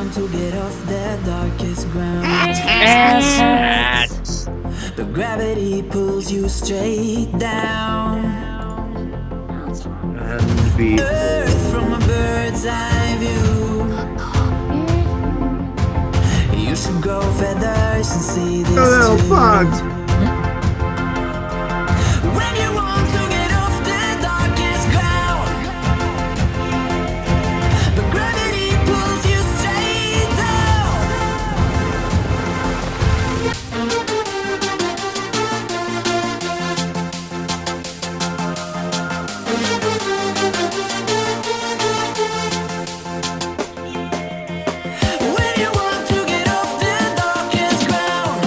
want to get off that darkest ground, but gravity pulls you straight down. Earth from a bird's eye view. You should grow feathers and see this Oh, too. bugs. When you want to get off the darkest ground, but gravity pulls you straight down. When you want to get off the darkest ground,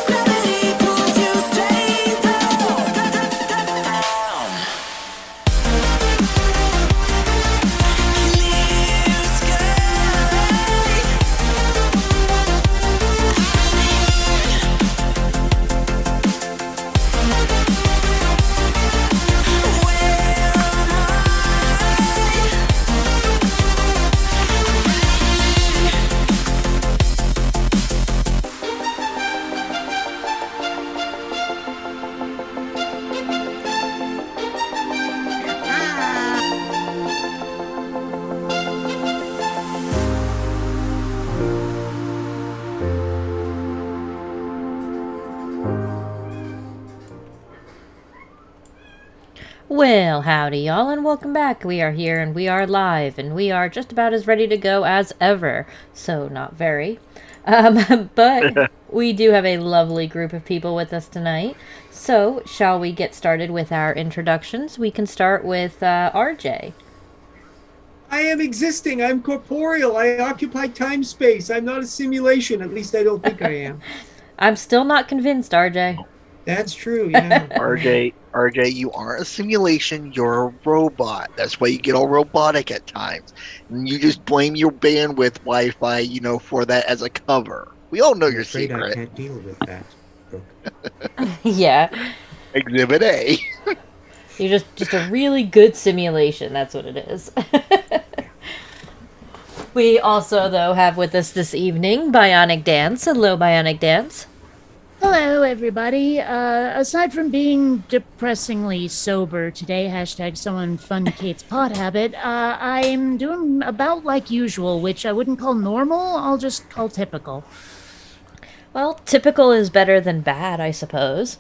gravity pulls you straight down. Clear sky. Well, howdy, y'all, and welcome back. We are here, and we are live, and we are just about as ready to go as ever. So, not very. But we do have a lovely group of people with us tonight. So, shall we get started with our introductions? We can start with RJ. I am existing. I'm corporeal. I occupy time-space. I'm not a simulation. At least I don't think I am. I'm still not convinced, RJ. That's true, yeah. RJ, you aren't a simulation, you're a robot. That's why you get all robotic at times. And you just blame your bandwidth Wi-Fi, for that as a cover. We all know I'm your afraid I secret. can't deal with that. Brooke. Yeah. Exhibit A. You're just a really good simulation, that's what it is. We also, though, have with us this evening Bionic Dance. Hello, Bionic Dance. Hello, everybody. Aside from being depressingly sober today, hashtag someone fund Kate's pot habit, I'm doing about like usual, which I wouldn't call normal, I'll just call typical. Well, typical is better than bad, I suppose.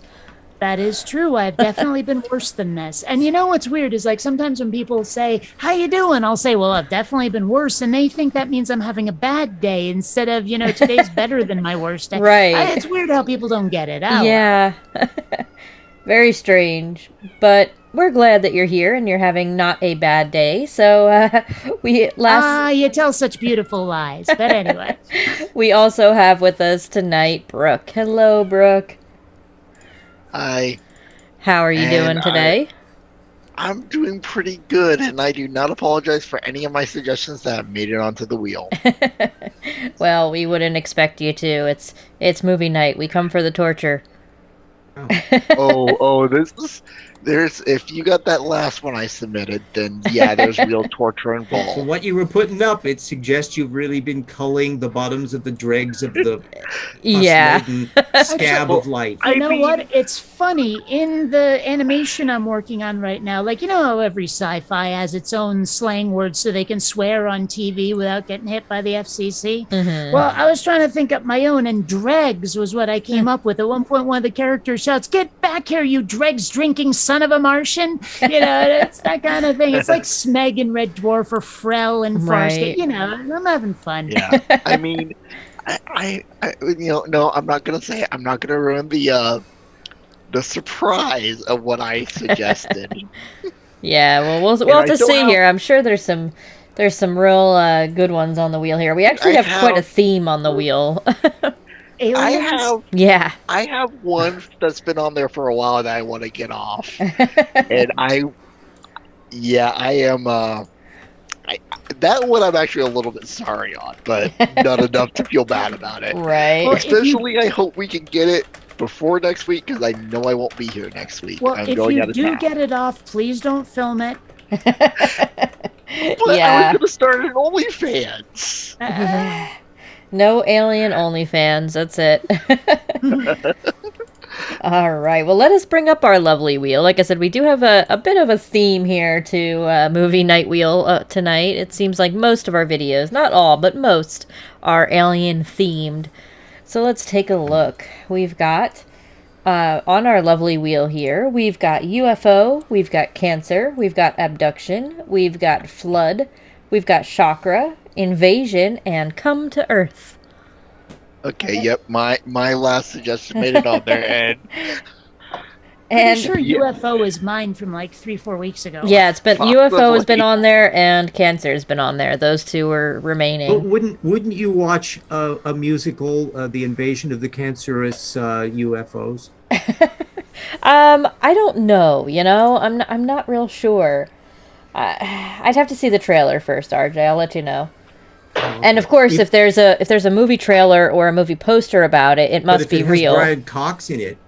That is true. I've definitely been worse than this. And you know what's weird is like sometimes when people say, "How you doing?" I'll say, "Well, I've definitely been worse," and they think that means I'm having a bad day instead of, today's better than my worst day. Right. It's weird how people don't get it. Oh, Yeah. Very strange. But we're glad that you're here and you're having not a bad day. So you tell such beautiful lies. But anyway. we also have with us tonight Brooke. Hello, Brooke. Hi. How are you doing today? I'm doing pretty good, and I do not apologize for any of my suggestions that have made it onto the wheel. Well, we wouldn't expect you to. It's movie night. We come for the torture. There's if you got that last one I submitted, then yeah, there's real torture involved. So what you were putting up, it suggests you've really been culling the bottoms of the dregs of the Yeah. scab of life. You know what? It's funny. In the animation I'm working on right now, like, how every sci-fi has its own slang words so they can swear on TV without getting hit by the FCC. Mhm. Well, I was trying to think up my own, and dregs was what I came up with. At one point, one of the characters shouts, "Get back here, you dregs drinking son of a Martian." It's that kind of thing. It's like Smeg and Red Dwarf or Frel and Farscape. Right. I'm having fun. Yeah, I mean, no, I'm not gonna say it. I'm not gonna ruin the surprise of what I suggested. Yeah, well, we'll have to see here. I'm sure there's some real good ones on the wheel here. We actually have quite a theme on the wheel. Aliens? Yeah. I have one that's been on there for a while that I want to get off, and I am. That one I'm actually a little bit sorry on, but not enough to feel bad about it. Right. Well, Especially, I hope we can get it before next week, because I know I won't be here next week. Well, I'm if going you out of do town. get it off, please don't film it. But I Yeah. was gonna start an OnlyFans. Yeah. No alien OnlyFans. That's it. All right. Well, let us bring up our lovely wheel. Like I said, we do have a bit of a theme here to movie night wheel tonight. It seems like most of our videos, not all, but most, are alien themed. So let's take a look. We've got on our lovely wheel here, we've got UFO, we've got Cancer, we've got Abduction, we've got Flood, we've got Chakra, Invasion, and Come to Earth. Okay, yep, my last suggestion made it on there, and Pretty And sure UFO is mine from like 3-4 weeks ago. yeah, it's been UFO has been Possibly. on there, and Cancer's been on there. Those two are But remaining. wouldn't you watch a musical, The Invasion of the Cancerous UFOs? I don't know. I'm not real sure. I'd have to see the trailer first, RJ. I'll let you know. And of course, if there's a movie trailer or a movie poster about it, it But must if be it has real. Brian Cox in it,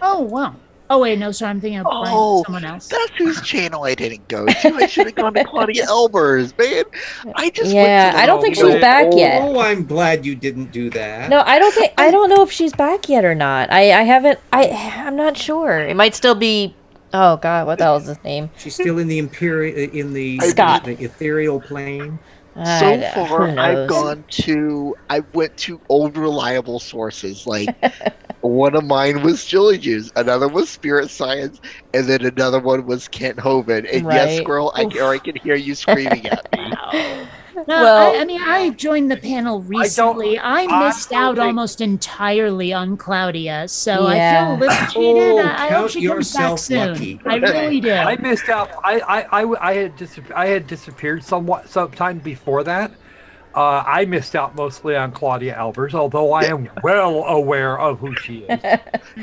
Oh, wow. Oh, wait, no, sorry, I'm thinking of oh, someone else. that's whose channel I didn't go to. I should have gone to Claudia Elbers, man. I just Yeah, went to I don't think you know, she's back oh, yet. oh, I'm glad you didn't do that. No, I don't know if she's back yet or not. I haven't. I'm not sure. It might still be. Oh God, what the hell is his name? She's still in the Scott. the ethereal plane. So Who far, I've knows? I went to old reliable sources. Like one of mine was Chili Juice, another was Spirit Science, and then another one was Kent Hovind. And yes, Right. Squirrel, I can hear you screaming at me. No, Well- I mean, I joined the panel recently. I missed out almost entirely on Claudia, so Yeah. I feel a little cheated. I hope count she comes back yourself soon. lucky. I really do. I missed out. I had disappeared somewhat sometime before that. I missed out mostly on Claudia Albers, although I am well aware of who she is.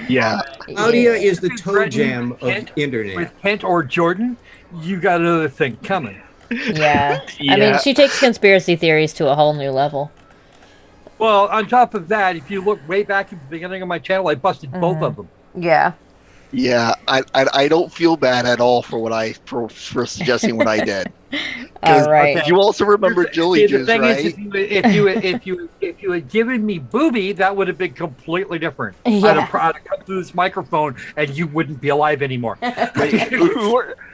Yeah. Claudia is the If toe you're jam of Kent internet. With Kent or Jordan, you got another thing coming. Yeah. I Yeah. mean, she takes conspiracy theories to a whole new level. Well, on top of that, if you look way back at the beginning of my channel, I busted both of them. Yeah. Yeah, I don't feel bad at all for what for suggesting what I did. All right. okay. You also remember See, Jilly the Juice, thing right? is, if you had given me Booby, that would have been completely different. Yeah. I'd have come through this microphone, and you wouldn't be alive anymore.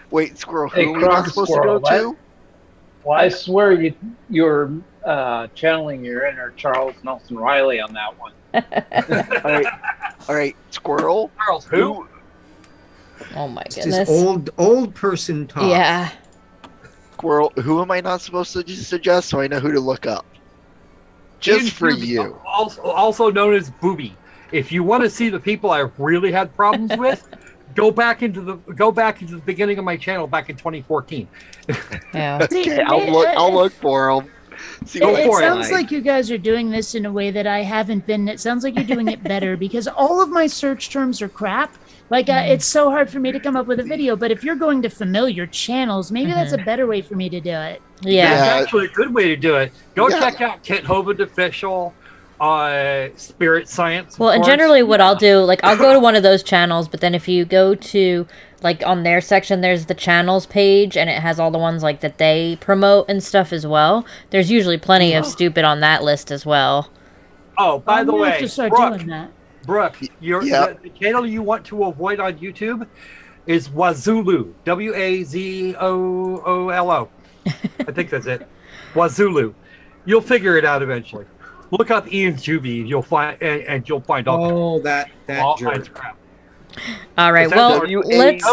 Wait, Squirrel, Hey, who are we not Croc supposed Squirrel, to go to? Well, I swear you're channeling your inner Charles Nelson Riley on that one. All right, Squirrel. Charles, who? Oh my It's this goodness. old person talk. Yeah. Squirrel, who am I not supposed to suggest so I know who to look up? Just for you. Also known as Booby. If you want to see the people I really had problems with, go back into the beginning of my channel back in 2014. Yeah. See, Okay, I'll look for him. See Go what I It for it. sounds find. like you guys are doing this in a way that I haven't been. It sounds like you're doing it better because all of my search terms are crap. Like, it's so hard for me to come up with a video. But if you're going to familiar channels, maybe that's a better way for me to do it. Yeah. That's Yeah. actually a good way to do it. Go Yeah. check out Kent Hovind Official, Spirit Science. of Well, and course. generally what I'll do, like, I'll go to one of those channels, but then if you go to, like, on their section, there's the channels page, and it has all the ones, like, that they promote and stuff as well. There's usually plenty of stupid on that list as well. Oh, by I'm the gonna way, have to start Brooke, doing that. Brooke, Yeah. the channel you want to avoid on YouTube is Wazulu. Wazoolo. I think that's it. Wazulu. You'll figure it out eventually. Look up Ian Juby, and you'll find all Oh, that kinds jerk. of crap. All right, Is that well, W-A- let's,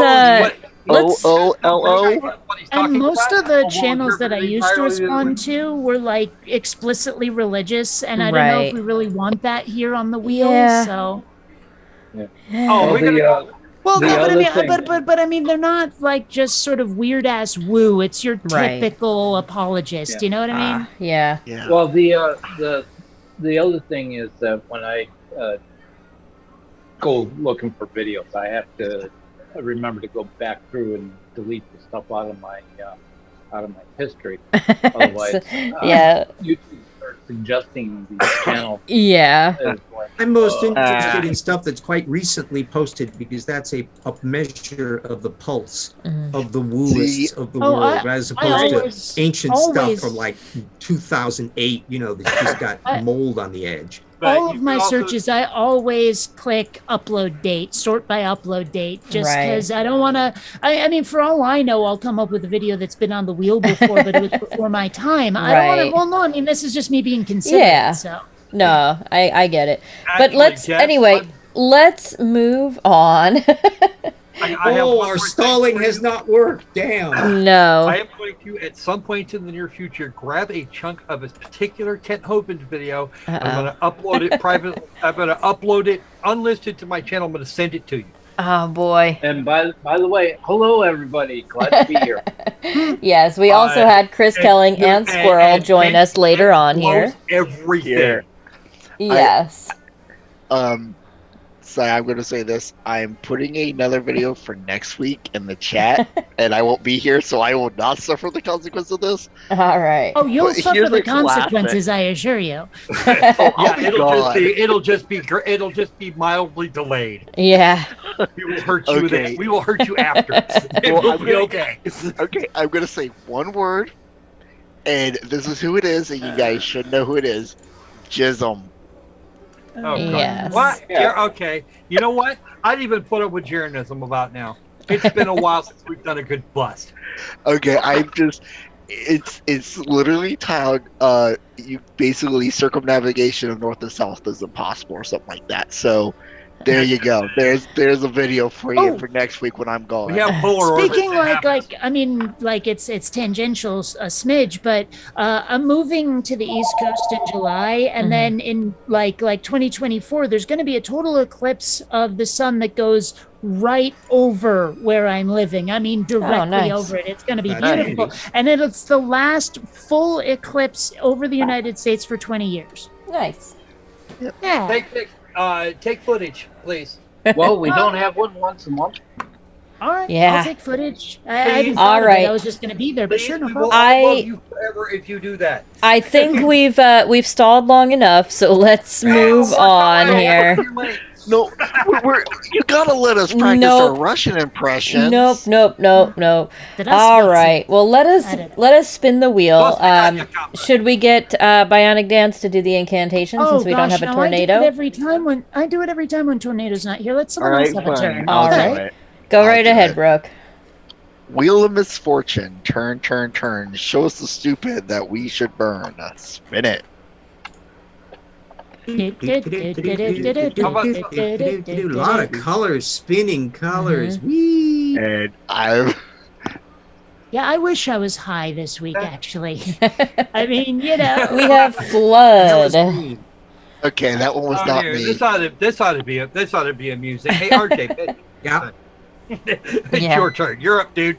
let's- OOLO. And most of the channels that I used to respond to were like explicitly religious, and I don't know if Right. we really want that here on the wheel. Yeah. So, Oh, Well, we're gonna go. well, The no, but I other mean, thing- but I mean, they're not like just sort of weird ass woo. It's your Right. typical apologist. Yeah. You know what I mean? yeah. Yeah. Well, the other thing is that when I go looking for videos, I have to remember to go back through and delete the stuff out of my history. Otherwise, Yeah. YouTube starts suggesting these channels. Yeah. Is like, I'm most interested Ah. in stuff that's quite recently posted because that's a measure of the pulse of the wooists of the Oh, world, as opposed always- to ancient stuff always- from like 2008. You know, that's just got mold on the edge. But all you of my can also- searches, I always click upload date, sort by upload date, just Right. because I don't want to. I mean, for all I know, I'll come up with a video that's been on the wheel before, but it was before my time. I don't want Right. to. Well, no, I mean, this is just me being considerate. Yeah. So No, I get it. But Actually, let's Jess, anyway. Let's move on. I have Oh, one our more thing stalling for has you. not worked. Damn. No. I am going to, at some point in the near future, grab a chunk of a particular Kent Hovind video. I'm going to upload it privately. I'm going to upload it unlisted to my channel. I'm going to send it to you. Oh boy. and by the way, hello everybody, glad to be here. Yes, we also had Chris Kelling and Squirrel join us later on here. Everything. Here. Yes. So I'm going to say this. I'm putting another video for next week in the chat, and I won't be here, so I will not suffer the consequence of this. All right. oh, you'll But suffer here's the the classic. consequences, I assure you. Yeah, God. it'll just be mildly delayed. Yeah. We will hurt you. Okay. We will hurt you after. It Well, will I'm be gonna- okay. Okay, I'm going to say one word, and this is who it is, and you guys should know who it is. Jism. Oh, God. Yes. What? Yeah. Yeah, okay. You know what? I'd even put up with Jeranism about now. It's been a while since we've done a good bust. Okay, I'm just it's literally tiled you basically circumnavigation of north and south is impossible or something like that. So there you go. There's a video for you Oh. for next week when I'm gone. We have polar orbits Speaking that happens. I mean, like it's tangential a smidge, but I'm moving to the East Coast in July, and then in like 2024, there's going to be a total eclipse of the sun that goes right over where I'm living. I mean, directly nice. over it. It's going to be That's beautiful, handy. and it's the last full eclipse over the United States for 20 years. Nice. Yeah. Take footage, please. Well, we don't have one once a month. All right. Yeah. I'll take footage. I hadn't All thought of it. right. I was just going to be there, but Please, sure, no we will problem. all I- love you forever if you do that. I think we've stalled long enough, so let's move on here. No, you gotta let us practice Nope. our Russian impressions. Nope. Did I All split right. Well, let us spin the wheel. Plus, we got your comment. Should we get Bionic Dance to do the incantation since we don't have a no, tornado? I do it every time when tornado's not here. Let All someone right, else have a fine. turn. All I'll do right. it. Go I'll right do ahead, it. Brooke. Wheel of misfortune. Turn, turn, turn. Show us the stupid that we should burn. Spin it. A lot of colors, spinning colors. Whee! And I'm Yeah, I wish I was high this week, actually. I mean, you know. We have That was flood. green. okay. That one was not Here, me. this ought to be amusing. Hey, RJ, Yeah. it's Yeah. your turn. You're up, dude.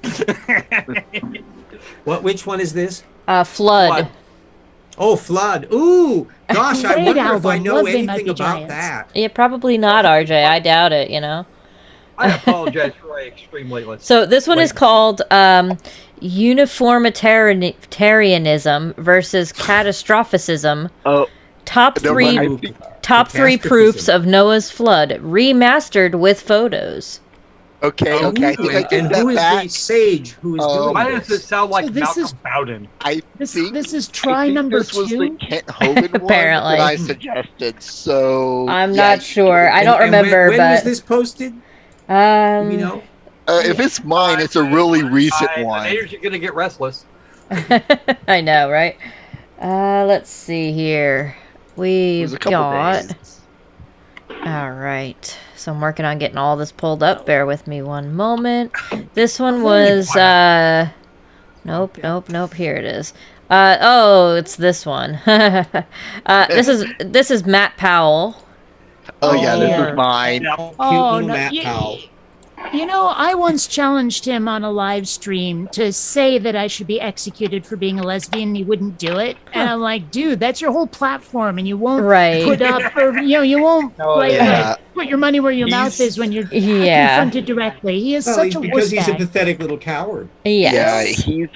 Which one is this? Flood. Flood. Oh, flood. Ooh, gosh, I Great wonder if I album. know Love They Might anything Be about Giants. that. Yeah, probably not, RJ. I doubt it. You know. I apologize for my extreme lateness. So this one is called uniformitarianism versus catastrophicism. Oh, Top no, three but I Ooh, think- top three proofs of Noah's flood, remastered with photos. okay. Oh, Okay. I think I and take who that is back. the sage who is doing Why does it this? sound like So this Malcolm is- Bowden? I This think is I try think number this was the 2. Kent Hovind one Apparently. that I suggested. So I'm yeah, not sure. I don't And remember, when was but this posted? You know? if it's mine, it's a really recent The one. haters are gonna get restless. I know, right? Let's see here. It was We've a couple got. days. All right. So I'm working on getting all this pulled up. Bear with me one moment. This one was nope. Here it is. Oh, it's this one. This is Matt Powell. Oh yeah, this Yeah. is mine. Cute Oh, little no, Matt you- Powell. You know, I once challenged him on a live stream to say that I should be executed for being a lesbian, and he wouldn't do it. And I'm like, dude, that's your whole platform, and you won't Right. put up, or you won't Oh, like yeah. put your money where your mouth He's- is when you're Yeah. confronted directly. He is Well, such a because wuss he's a bag. pathetic little coward. Yes. Yeah, he's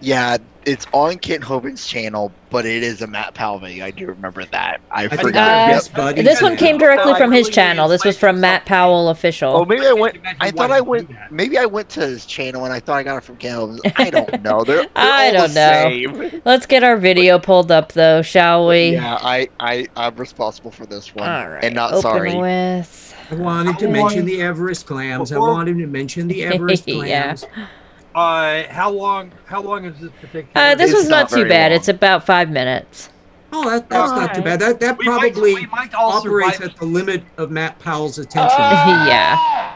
Yeah, it's on Kent Hovink's channel, but it is a Matt Powell video. I do remember that. I think forgot. they're Uh, best buddies This one now. came directly I from his really channel. This was from Matt Powell Oh, official. maybe I went. imagine I why thought I he'd do went. that. Maybe I went to his channel and I thought I got it from Kent Hovink's. I don't know. They're I all don't the know. same. Let's get our video pulled up though, shall we? Yeah, I'm responsible for this one, All right. and not Open sorry. with. I wanted to mention the Everest clams. I wanted to mention the Everest Yeah. clams. How long is this particular? This It's was not not too very bad. long. It's about 5 minutes. Oh, that's not too bad. That We might- probably we might all operates survive. at the limit of Matt Powell's attention. Yeah.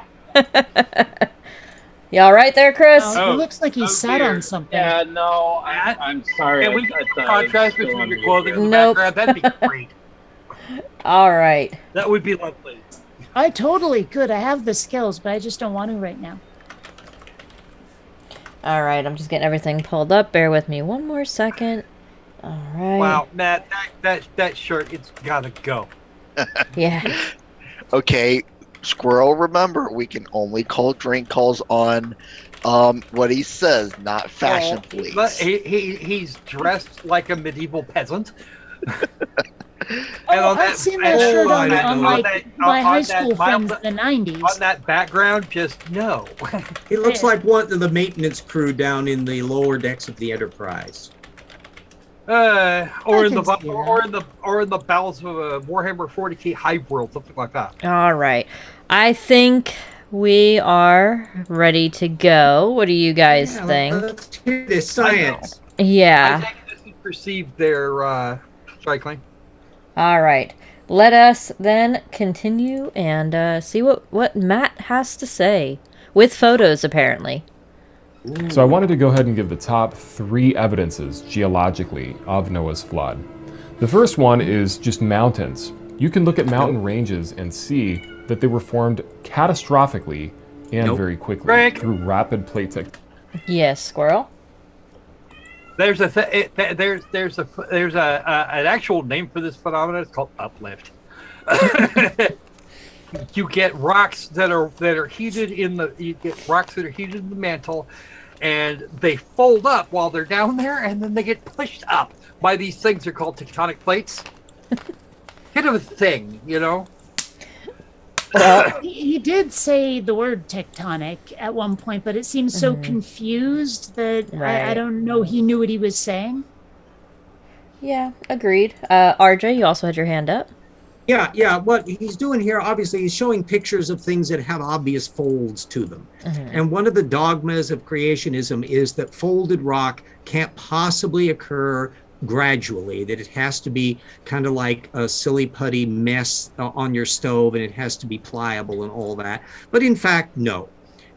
You all right there, Chris? Oh, it looks like he sat dear. on something. Yeah, no, I'm sorry. Can we get the contrast between your clothing and the Nope. background? That'd be great. All right. That would be lovely. I totally could. I have the skills, but I just don't want to right now. All right. I'm just getting everything pulled up. Bear with me one more second. All right. Wow, Matt, that shirt, it's gotta go. Yeah. Okay, Squirrel. Remember, we can only call drink calls on what he says, not fashion, Well, please. He's dressed like a medieval peasant. Oh, I've seen that and shirt I on, don't on know. like my high on that school mild- friends in the 90s. On that background, just no. He looks like one of the maintenance crew down in the lower decks of the Enterprise. Or in the can see that. or in the bowels of a Warhammer 40k hive world, something like that. All right. I think we are ready to go. What do you guys Yeah, think? let's hear this science. I Yeah. think this is perceived their cycling. All right. Let us then continue and see what Matt has to say with photos, apparently. So I wanted to go ahead and give the top 3 evidences geologically of Noah's flood. The first one is just mountains. You can look at mountain ranges and see that they were formed catastrophically and Nope. very quickly Greg. through rapid plate tectonics. Yes, Squirrel. There's an actual name for this phenomenon. It's called uplift. You get rocks that are heated in the mantle, and they fold up while they're down there, and then they get pushed up by these things. They're called tectonic plates. Kind of a thing, you know. He did say the word tectonic at one point, but it seems so confused that I Right. don't know he knew what he was saying. Yeah, agreed. RJ, you also had your hand up. Yeah. What he's doing here, obviously, he's showing pictures of things that have obvious folds to them. And one of the dogmas of creationism is that folded rock can't possibly occur gradually, that it has to be kind of like a silly putty mess on your stove, and it has to be pliable and all that. But in fact, no.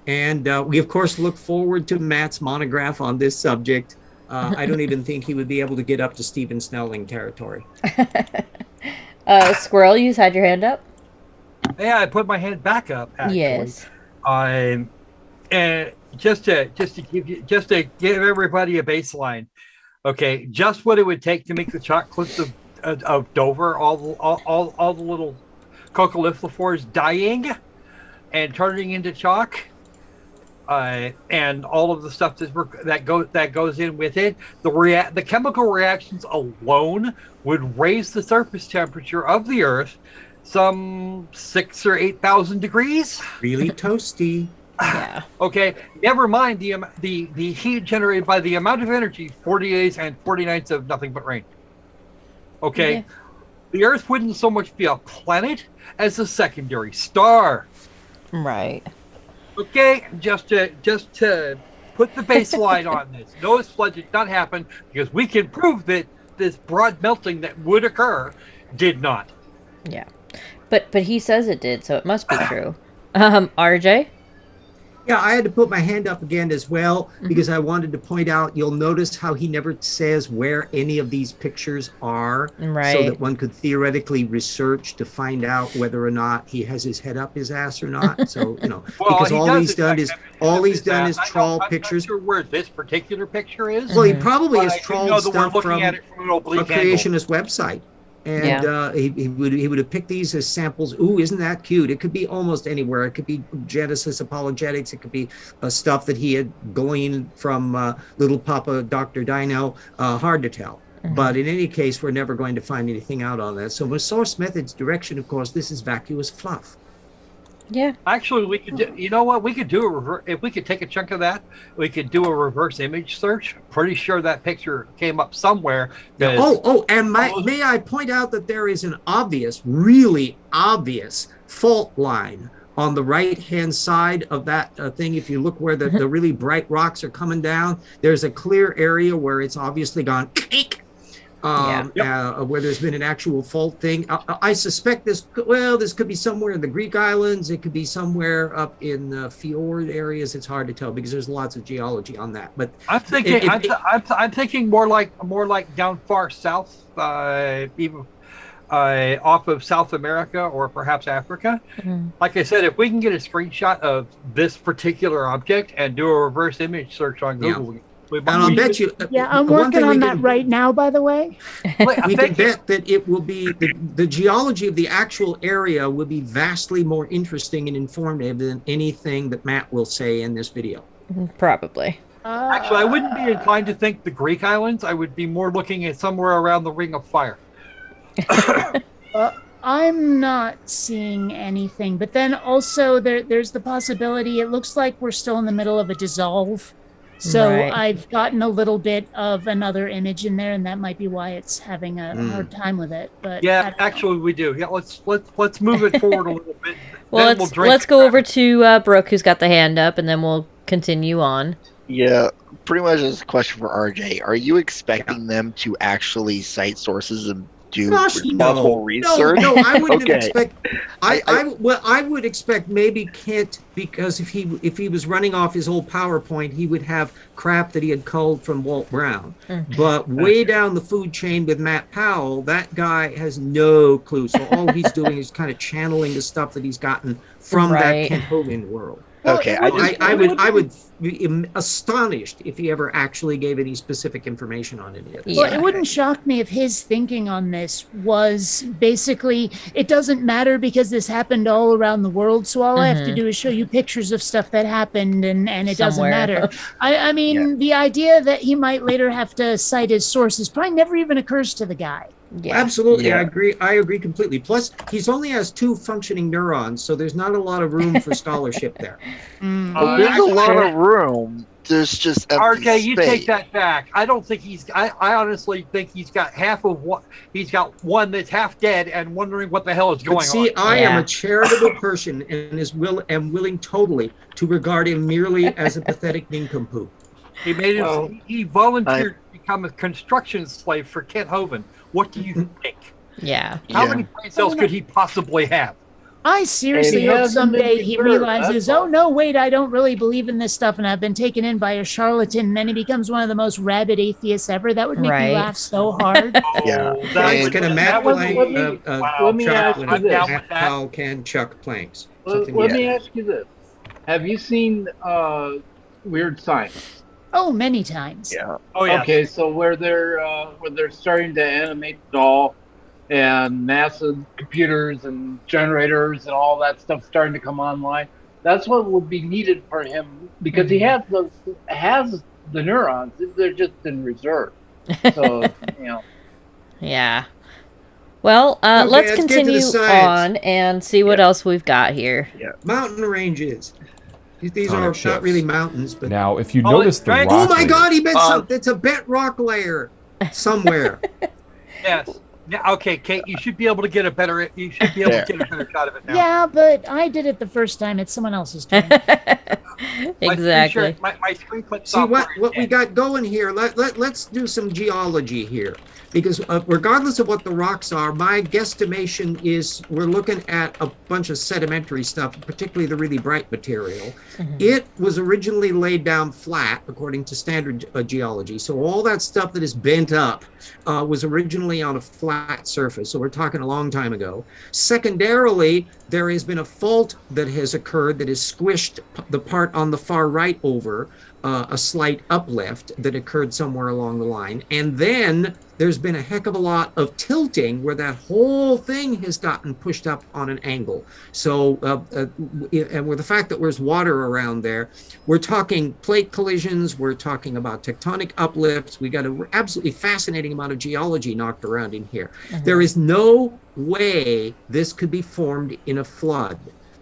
And we, of course, look forward to Matt's monograph on this subject. I don't even think he would be able to get up to Stephen Snelling territory. Squirrel, you had your hand up? Yeah, I put my hand back up. Actually. Yes. And just to give everybody a baseline. Okay, just what it would take to make the chalk cliffs of Dover, all the little coccolithophoras dying and turning into chalk, and all of the stuff that goes in with it. The chemical reactions alone would raise the surface temperature of the Earth some 6,000 or 8,000 degrees. Really toasty. Yeah. Okay, never mind the heat generated by the amount of energy, 40 days and 40 nights of nothing but rain. Okay, Yeah. The Earth wouldn't so much be a planet as a secondary star. Right. Okay, just to put the baseline on this. Noah's flood did not happen because we can prove that this broad melting that would occur did not. Yeah. But he says it did, so it must be true. RJ? Yeah, I had to put my hand up again as well because I wanted to point out, you'll notice how he never says where any of these pictures are, so Right. that one could theoretically research to find out whether or not he has his head up his ass or not. So, Well, because he all does he's in done fact is have trawl I'm pictures. not sure where this particular picture is. Well, he probably But has I do trawled know that we're stuff looking from at it from an a oblique angle. creationist website. And he would have picked these as samples. Ooh, isn't that cute? It could be almost anywhere. It could be Genesis apologetics. It could be stuff that he had gleaned from Little Papa Dr. Dino. Hard to tell. But in any case, we're never going to find anything out on that. So with source methods direction, of course, this is vacuous fluff. Yeah. Actually, we could do, you know what? We could do a reverse, if we could take a chunk of that, we could do a reverse image search. Pretty sure that picture came up somewhere. And may I point out that there is an obvious, really obvious fault line on the right-hand side of that thing. If you look where the really bright rocks are coming down, there's a clear area where it's obviously gone where there's been an actual fault thing. I suspect this could be somewhere in the Greek islands. It could be somewhere up in the fjord areas. It's hard to tell because there's lots of geology on that. But I'm thinking, I'm thinking more like down far south, even off of South America or perhaps Africa. Like I said, if we can get a screenshot of this particular object and do a reverse image search on Google. And I'll bet you. I'm working on that right now, by the way. We can bet that it will be the geology of the actual area will be vastly more interesting and informative than anything that Matt will say in this video. Probably. Actually, I wouldn't be inclined to think the Greek islands. I would be more looking at somewhere around the Ring of Fire. I'm not seeing anything, but then also there's the possibility. It looks like we're still in the middle of a dissolve. So I've gotten a little bit of another image in there, and that might be why it's having a hard time with it. But yeah, actually, we do. Yeah, let's move it forward a little bit. Well, let's go over to Brooke, who's got the hand up, and then we'll continue on. Yeah, pretty much as a question for RJ. Are you expecting them to actually cite sources and do responsible research? No, I wouldn't expect. I would expect maybe Kent, because if he was running off his old PowerPoint, he would have crap that he had culled from Walt Brown. But way down the food chain with Matt Powell, that guy has no clue. So all he's doing is kind of channeling the stuff that he's gotten from that Kent Hovind world. Okay, I would be astonished if he ever actually gave any specific information on any of this. Well, it wouldn't shock me if his thinking on this was basically, it doesn't matter because this happened all around the world, so all I have to do is show you pictures of stuff that happened, and it doesn't matter. I mean, the idea that he might later have to cite his sources probably never even occurs to the guy. Yeah. Absolutely, I agree completely. Plus, he's only has 2 functioning neurons, so there's not a lot of room for scholarship there. There's a lot of room. There's just empty RJ, you space. take that back. I don't think I honestly think he's got half of what he's got. One that's half dead and wondering what the hell is going on. I am a charitable person and am willing totally to regard him merely as a pathetic nincompoop. He volunteered to become a construction slave for Kent Hovind. What do you think? Yeah. How many brain cells could he possibly have? I seriously hope someday he realizes, oh, no, wait, I don't really believe in this stuff, and I've been taken in by a charlatan, and then he becomes one of the most rabid atheists ever. That would make me laugh so hard. Let me ask you this. How can Chuck planks? Let me ask you this. Have you seen Weird Science? Oh, many times. Yeah. Oh, yeah. Okay, so where they're starting to animate the doll, and NASA computers and generators and all that stuff starting to come online. That's what will be needed for him because he has the neurons. They're just in reserve. So Yeah. Well, let's continue on and see what else we've got here. Yeah. Mountain ranges. These Tonic are shifts. not really mountains, but Now, if you notice the rock oh my layer- God, he meant something. It's a bent rock layer somewhere. Yes. Yeah. Okay, Kate. You should be able to get a better. You should be able to get a better shot of it now. Yeah, but I did it the first time. It's someone else's turn. Exactly. My screen clip. See what we got going here. Let's do some geology here, because regardless of what the rocks are, my guesstimation is we're looking at a bunch of sedimentary stuff, particularly the really bright material. It was originally laid down flat according to standard geology, so all that stuff that is bent up was originally on a flat surface. So we're talking a long time ago. Secondarily, there has been a fault that has occurred that has squished the part on the far right over a slight uplift that occurred somewhere along the line. And then there's been a heck of a lot of tilting where that whole thing has gotten pushed up on an angle. So, and with the fact that there's water around there, we're talking plate collisions, we're talking about tectonic uplifts. We got an absolutely fascinating amount of geology knocked around in here. There is no way this could be formed in a flood.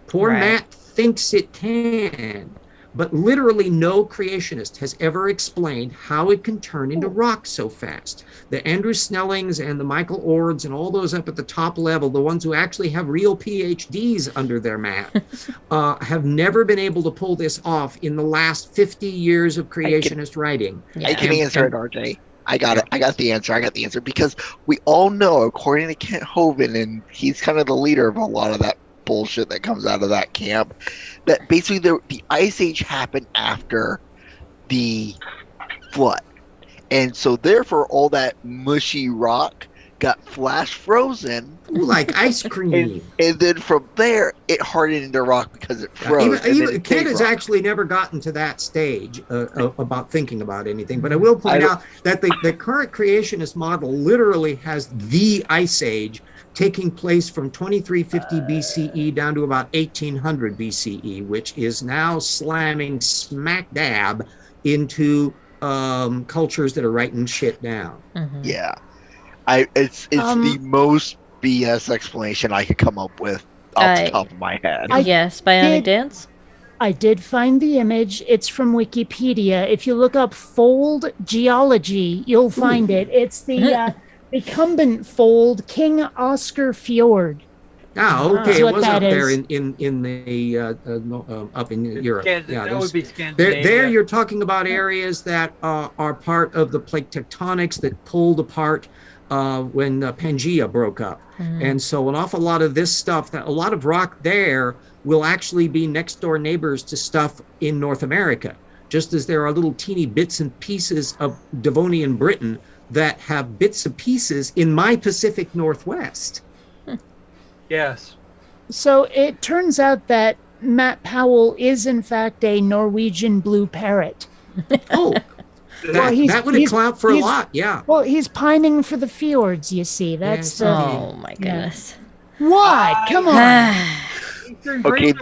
Poor Matt thinks it can. But literally no creationist has ever explained how it can turn into rock so fast. The Andrew Snellings and the Michael Ords and all those up at the top level, the ones who actually have real PhDs under their mat, have never been able to pull this off in the last 50 years of creationist writing. I can answer it, RJ. I got it. I got the answer because we all know, according to Kent Hovind, and he's kind of the leader of a lot of that bullshit that comes out of that camp, that basically the ice age happened after the flood, and so therefore all that mushy rock got flash frozen like ice cream, and then from there it hardened into rock because it froze. Even Ken has actually never gotten to that stage about thinking about anything, but I will point out that the current creationist model literally has the ice age taking place from 2350 BCE down to about 1800 BCE, which is now slamming smack dab into cultures that are writing shit down. Yeah, it's the most BS explanation I could come up with off the top of my head. Yes, Bionic Dance. I did find the image. It's from Wikipedia. If you look up fold geology, you'll find it. It's the recumbent fold King Oscar Fjord. Oh, okay. It was that up there is. in the up in Europe. That would be Scandinavia. There you're talking about areas that are part of the plate tectonics that pulled apart when Pangea broke up. And so an awful lot of this stuff, that a lot of rock there will actually be next door neighbors to stuff in North America, just as there are little teeny bits and pieces of Devonian Britain that have bits and pieces in my Pacific Northwest. Yes. So it turns out that Matt Powell is in fact a Norwegian blue parrot. Oh, that would account for a lot, yeah. Well, he's pining for the fjords, you see. That's Oh my goodness. What? Come on. Okay,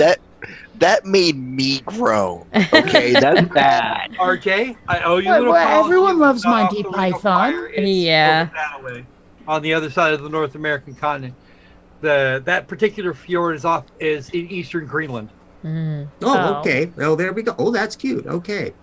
that made me groan. Okay, that's bad. RJ, I owe you Well, an apology. everyone loves Not Monty off the Ring of Python. Fire. It's Yeah. over that way, on the other side of the North American continent. That particular fjord is in eastern Greenland. Oh, okay. Well, there we go. Oh, that's cute. Okay.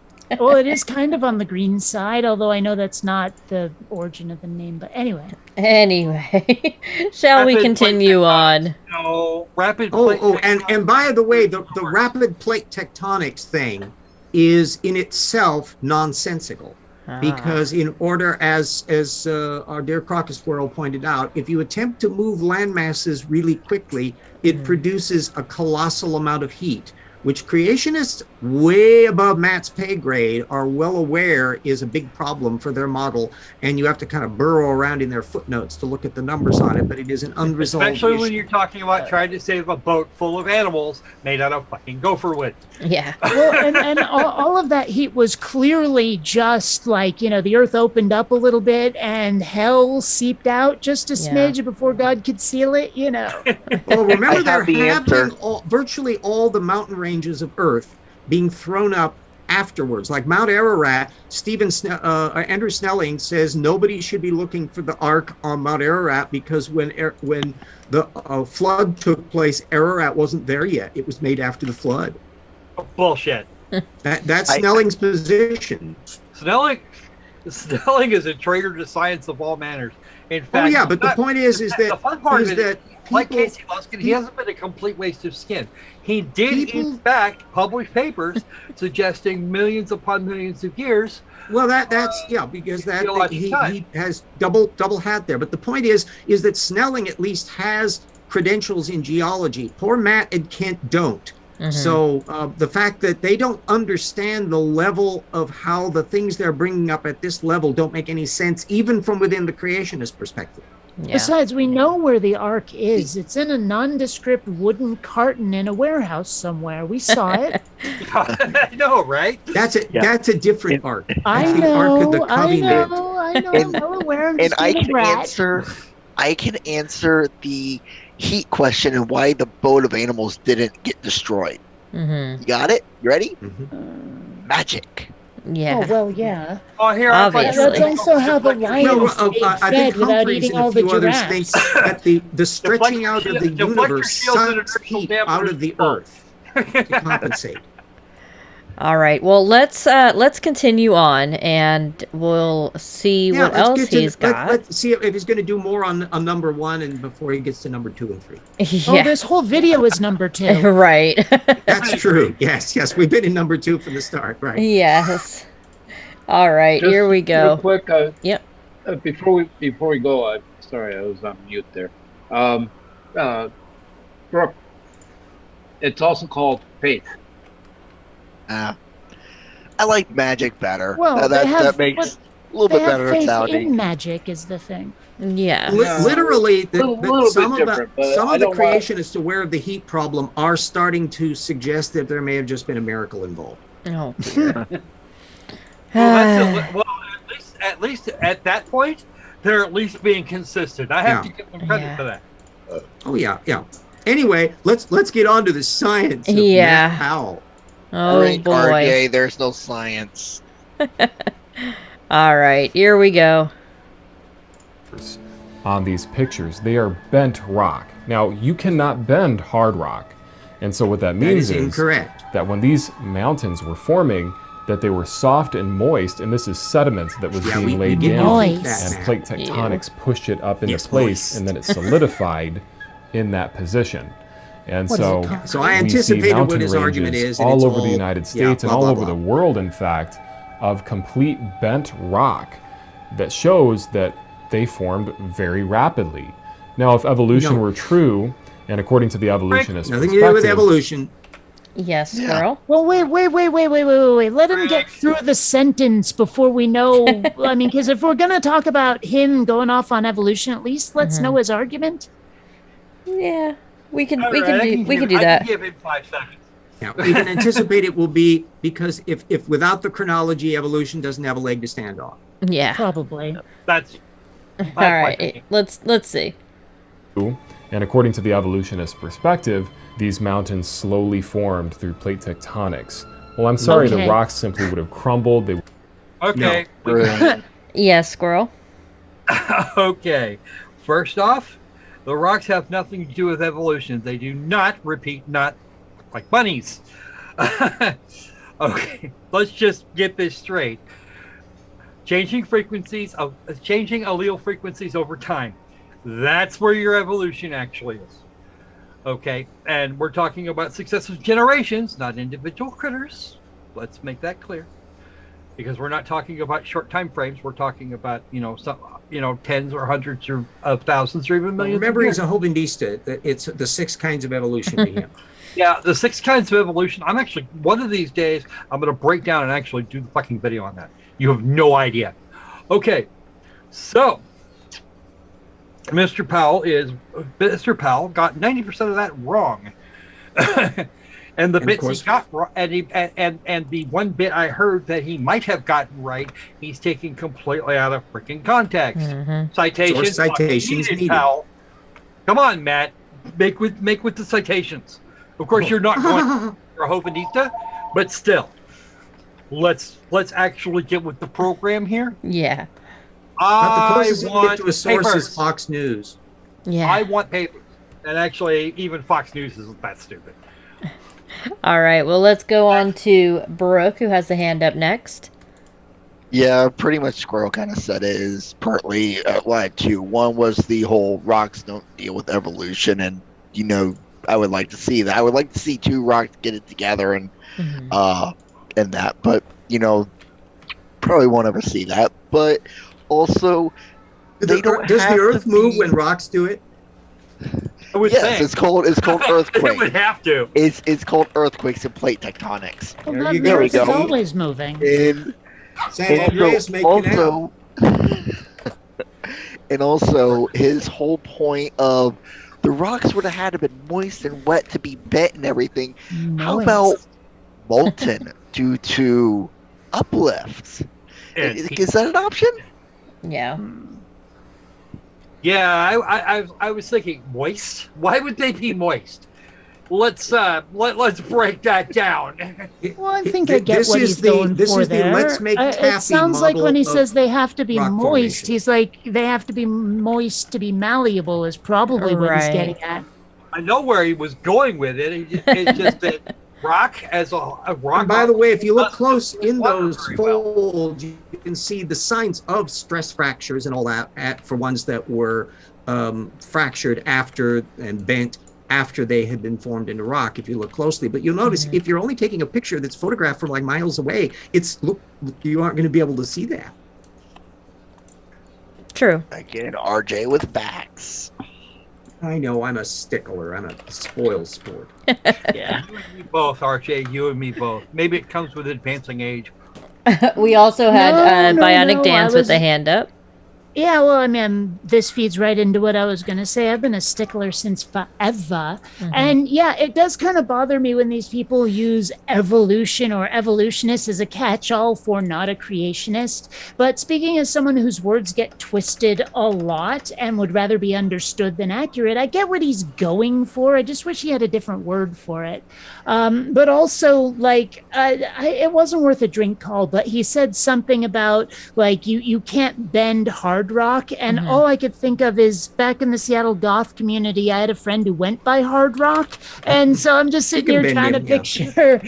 Well, it is kind of on the green side, although I know that's not the origin of the name. But anyway. Anyway, shall we continue on? No, rapid. And by the way, the rapid plate tectonics thing is in itself nonsensical. Because in order, as our dear Crocus Squirrel pointed out, if you attempt to move land masses really quickly, it produces a colossal amount of heat, which creationists way above Matt's pay grade are well aware is a big problem for their model, and you have to kind of burrow around in their footnotes to look at the numbers on it, but it is an unresolved Especially issue. when you're talking about trying to save a boat full of animals made out of fucking gopher wood. Yeah. Well, and all of that heat was clearly just like, the earth opened up a little bit and hell seeped out just a smidge before God could seal it, Well, remember they're the answer. having virtually all the mountain ranges of Earth being thrown up afterwards. Like Mount Ararat, Andrew Snelling says nobody should be looking for the Ark on Mount Ararat because when the flood took place, Ararat wasn't there yet. It was made after the flood. Oh, bullshit. That's Snelling's position. Snelling is a traitor to science of all manners. In fact, Oh yeah, but the point is the that fun part is of it, that like people- Casey Luskin, he hasn't been a complete waste of skin. He did, in People- fact, publish papers suggesting millions upon millions of years. Well, that's because geologic he time. has double hat there. But the point is that Snelling at least has credentials in geology. Poor Matt and Kent don't. So the fact that they don't understand the level of how the things they're bringing up at this level don't make any sense, even from within the creationist perspective. Yeah. Besides, we know where the Ark is. It's in a nondescript wooden carton in a warehouse somewhere. We saw it. I know, right? That's a different arc. I That's the Ark of the know, Covenant. I I know, And- I'm well aware. I'm And just I being a can brat. answer the heat question and why the boat of animals didn't get destroyed. Mm-hmm. You got it? You ready? Mhm. Magic. Yeah. Oh, well, yeah. Oh, here I'd like to Obviously. That's also how the deflect your lions shield. Well, stayed I fed think without Humphreys eating and a all the few others giraffes. think that the stretching out of the deflect your universe shield and sucks inertial heat dampeners out of the fall. earth to compensate. All right. Well, let's continue on, and we'll see what let's else get to he's the- got. Let's see if he's going to do more on number 1 and before he gets to number 2 and 3. Oh, Yeah. this whole video is number 2. Right. That's true. Yes. We've been in number 2 from the start, right? Yes. All right. Just Here we Real go. quick, Yep. before we go, sorry, I was on mute there. Brooke, it's also called faith. I like magic better. Well, that makes a little They bit have better faith sounding. in magic is the thing. Yeah. Literally, little some bit of different, but some I of the don't want- creationists aware of the heat problem are starting to suggest that there may have just been a miracle involved. Oh dear. Well, at least at that point, they're at least being consistent. I have Yeah. to give them credit Yeah. for that. Oh yeah. Anyway, let's get on to the science of Yeah. Matt Powell. Oh Right, boy. RJ, there's no science. All right. Here we go. On these pictures, they are bent rock. Now, you cannot bend hard rock. And so what that That means is incorrect. that when these mountains were forming, that they were soft and moist, and this is sediment that was Yeah, being we laid get down, Moist. that, and Matt. plate tectonics pushed it up into Yes, place, moist. and then it solidified in that position. And What is so, it called? So I we see anticipated what mountain his argument ranges is, and all it's over the all- United yeah, States and blah, all blah, over blah. the world, in fact, of complete bent rock that shows that they formed very rapidly. Now, if evolution No. were true, and according to the evolutionist Nothing to do with perspective, evolution. Yes, Yeah. squirrel. Well, wait. Let him get through the sentence before we know. I mean, because if we're going to talk about him going off on evolution, at least let's know his argument. Yeah. We can All we right, can I do we give- can do I that. can give him 5 seconds. Yeah, we can anticipate it will be because if without the chronology, evolution doesn't have a leg to stand on. Yeah. Probably. That's All right. Let's see. and according to the evolutionist perspective, these mountains slowly formed through plate tectonics. Well, I'm sorry, Okay. the rocks simply would have crumbled. They Okay. Yes, squirrel. Okay. First off, the rocks have nothing to do with evolution. They do not repeat, not like bunnies. Okay. Let's just get this straight. Changing allele frequencies over time. That's where your evolution actually is. Okay. And we're talking about successive generations, not individual critters. Let's make that clear. Because we're not talking about short time frames. We're talking about, tens or hundreds of thousands or even millions. Remember, of he's years. a Hovenista. It's the 6 kinds of evolution to him. Yeah, the 6 kinds of evolution. I'm actually, one of these days, I'm going to break down and actually do the fucking video on that. You have no idea. Okay, so Mr. Powell got 90% of that wrong. And the And of bits course- he got wrong, and the one bit I heard that he might have gotten right, he's taking completely out of freaking context. Citations, Source citations fucking needed. Powell. Come on, Matt, make with the citations. Of course, you're not going for a Hovenista, but still, let's actually get with the program here. Yeah. But the I closest you can want get to a source papers. is Fox News. Yeah. I want papers, and actually, even Fox News isn't that stupid. All right. Well, let's go on to Brooke, who has the hand up next. Yeah, pretty much Squirrel kind of said it is partly why two. One was the whole rocks don't deal with evolution, and I would like to see that. I would like to see 2 rocks get it together and that, but probably won't ever see that. But also, they don't Does have the Earth to move be- when rocks do it? I would Yes, think. it's called It would earthquake. have to. It's called earthquakes and plate tectonics. Well, There the you go. Earth is There we go. always moving. And San Andreas making out. and also his whole point of the rocks would have had to been moist and wet to be bent and everything. How Moist. about molten due to uplifts? And Is that an option? Yeah. Yeah, I was thinking moist. Why would they be moist? Let's break that down. Well, I think I get what he's going for there. Let's make taffy It sounds like when he model says of they have to be rock moist, formation. he's like they have to be moist to be malleable is probably what he's Right. getting at. I know where he was going with it. It's just that rock as a rock. And by the way, if you look close in Water those very well. folds, you can see the signs of stress fractures and all that for ones that were fractured after and bent after they had been formed into rock, if you look closely. But you'll notice if you're only taking a picture that's photographed from like miles away, you aren't going to be able to see that. True. Again, RJ with facts. I know, I'm a stickler. I'm a spoil sport. Yeah. You and me both, RJ. You and me both. Maybe it comes with advancing age. We also had No, Bionic no, Dance I with the was- hand up. Yeah, well, I mean, this feeds right into what I was going to say. I've been a stickler since forever. And yeah, it does kind of bother me when these people use evolution or evolutionist as a catch-all for not a creationist. But speaking as someone whose words get twisted a lot and would rather be understood than accurate, I get what he's going for. I just wish he had a different word for it. But also, like, it wasn't worth a drink call, but he said something about, like, you can't bend hard rock, and all I could think of is back in the Seattle goth community, I had a friend who went by hard rock, and so I'm just sitting can here bend trying to him, yeah.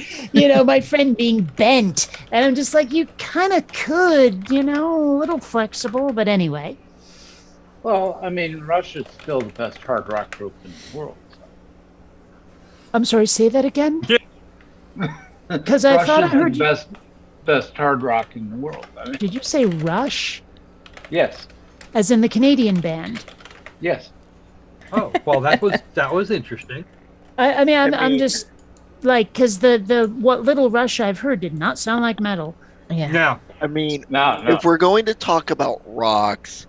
picture, my friend being bent, and I'm just like, you kind of could, a little flexible, but anyway. Well, I mean, Russia's still the best hard rock group in the world. I'm sorry, say that again? Because I thought I Russia's heard the you. best hard rock in the world. I mean, Did you say Rush? yes, As in the Canadian band? yes. Oh, well, that was interesting. I mean, I'm mean- just like, because the what little Rush I've heard did not sound like metal. Yeah. Now, I mean, No. if we're going to talk about rocks,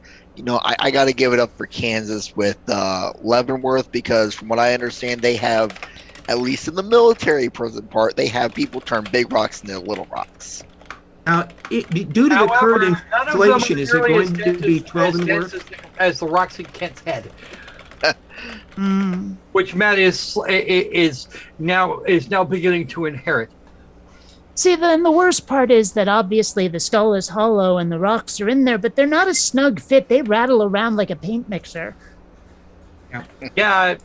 I got to give it up for Kansas with Leavenworth, because from what I understand, they have, at least in the military prison part, they have people turn big rocks into little rocks. Now, due to the however, current none of them inflation, are is it nearly going as to dense be as- 12 as and dense worth? as the rocks in Kent's head, Mm. which Matt is now beginning to inherit. See, then the worst part is that obviously the skull is hollow and the rocks are in there, but they're not a snug fit. They rattle around like a paint mixer. Yeah,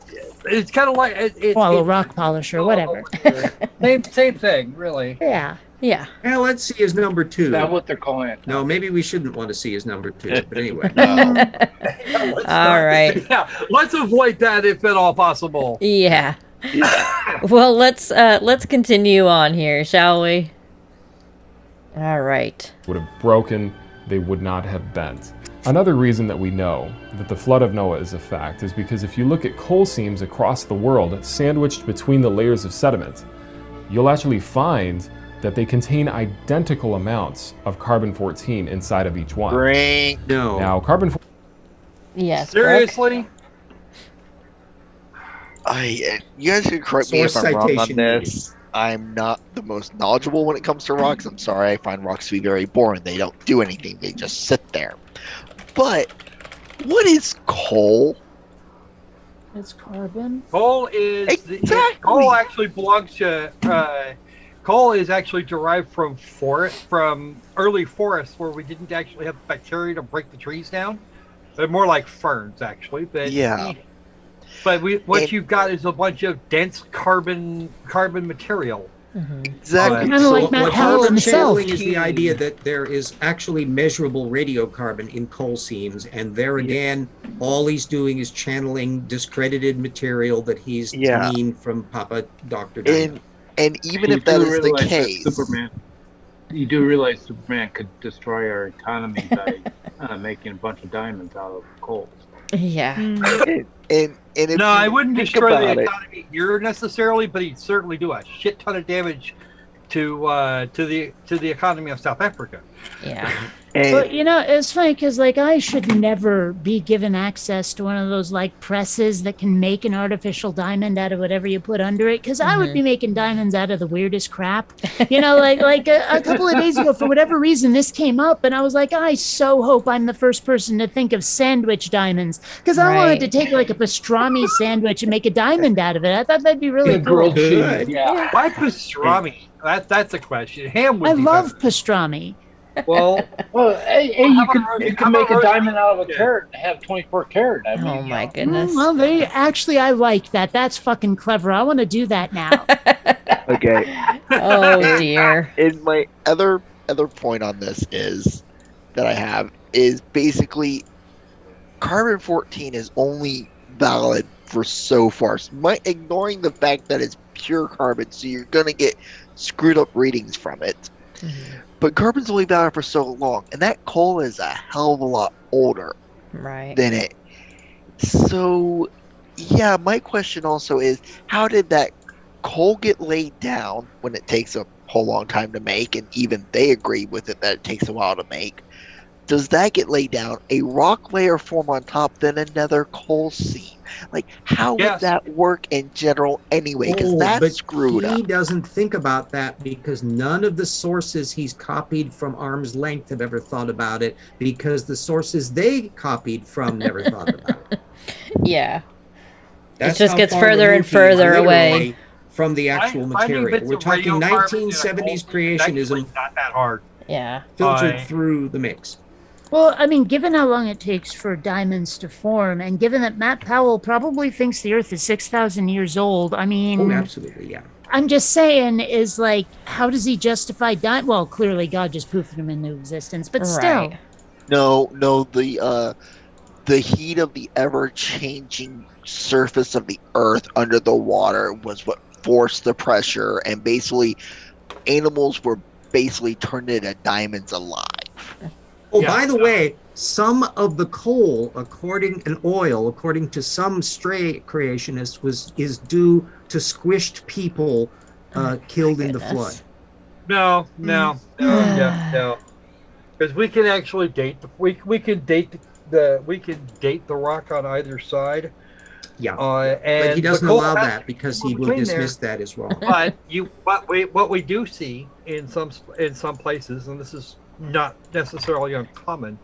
it's kind of like Well, a rock polisher, whatever. Same thing, really. Yeah. Yeah. Well, let's see his number 2. Is that what they're calling it? No, maybe we shouldn't want to see his number 2. But anyway, All right. Yeah, let's avoid that if at all possible. Yeah. Well, let's continue on here, shall we? All right. Would have broken, they would not have bent. Another reason that we know that the flood of Noah is a fact is because if you look at coal seams across the world sandwiched between the layers of sediment, you'll actually find that they contain identical amounts of carbon-14 inside of each one. no. Now, carbon Yes. Brooke? Seriously? You guys can correct me if Source I'm wrong on citation this. I'm not the most knowledgeable when it comes to rocks. I'm sorry, I find rocks to be very boring. They don't do anything. They just sit there. But what is coal? It's carbon. Coal is Exactly. coal actually belongs to coal is actually derived from early forests where we didn't actually have bacteria to break the trees down. They're more like ferns, actually. But Yeah. But what And- you've got is a bunch of dense carbon material. Exactly. Kinda like what Matt Howell Harlan himself. channeling is the idea that there is actually measurable radiocarbon in coal seams, and there again, all he's doing is channeling discredited material that he's Yeah. gleaned from Papa Dr. Dino. And even You if that do is the realize that case, you do realize Superman could destroy our economy by making a bunch of diamonds out of coal. Yeah. and if No, I you wouldn't think destroy the about it, economy here necessarily, but he'd certainly do a shit ton of damage to the economy of South Africa. Yeah. And But it's funny because like I should never be given access to one of those like presses that can make an artificial diamond out of whatever you put under it, because I would be making diamonds out of the weirdest crap. Like a couple of days ago, for whatever reason, this came up, and I was like, I so hope I'm the first person to think of sandwich diamonds, because I wanted to Right. take like a pastrami sandwich and make a diamond out of it. I thought that'd be really The cool. grilled cheese. Good. Yeah. Why pastrami? That's a question. Ham would I be love better. pastrami. Well, Well, hey, Well, you how can about you roast- can how make about a roast- diamond out of a Yeah. carrot and have 24 carat. I mean, Oh my you know. goodness. Well, I like that. That's fucking clever. I want to do that now. okay, Oh dear. and my other point on this is that I have is basically carbon-14 is only valid for so far, ignoring the fact that it's pure carbon, so you're gonna get screwed up readings from it. But carbon's only valid for so long, and that coal is a hell of a lot older Right. than it. So, yeah, my question also is, how did that coal get laid down when it takes a whole long time to make, and even they agree with it that it takes a while to make? Does that get laid down, a rock layer form on top, then another coal seam? Like, how Yes. would that work in general anyway? Because but that's screwed he up. doesn't think about that because none of the sources he's copied from arm's length have ever thought about it, because the sources they copied from never thought about it. Yeah. That's just how gets far further and removed he is further away. literally from the actual Finding material. bits We're of talking radiocarbon in a coal 1970s seam is actually creationism not that hard. Yeah. filtered I- through the mix. Well, I mean, given how long it takes for diamonds to form, and given that Matt Powell probably thinks the Earth is 6,000 years old, I mean, Oh, absolutely, yeah. I'm just saying, is like, how does he justify Well, clearly God just poofed him into existence, but still. Right. No, the heat of the ever-changing surface of the Earth under the water was what forced the pressure, and basically, animals were basically turned into diamonds alive. Oh, Yeah. by the way, some of the coal, according to some stray creationists, is due to squished people killed in the flood. goodness. No. Because we can actually date we can date the rock on either side. Yeah, And but he doesn't the coal allow has that because he will between there. dismiss that as wrong. But what we do see in some places, and this is not necessarily uncommon,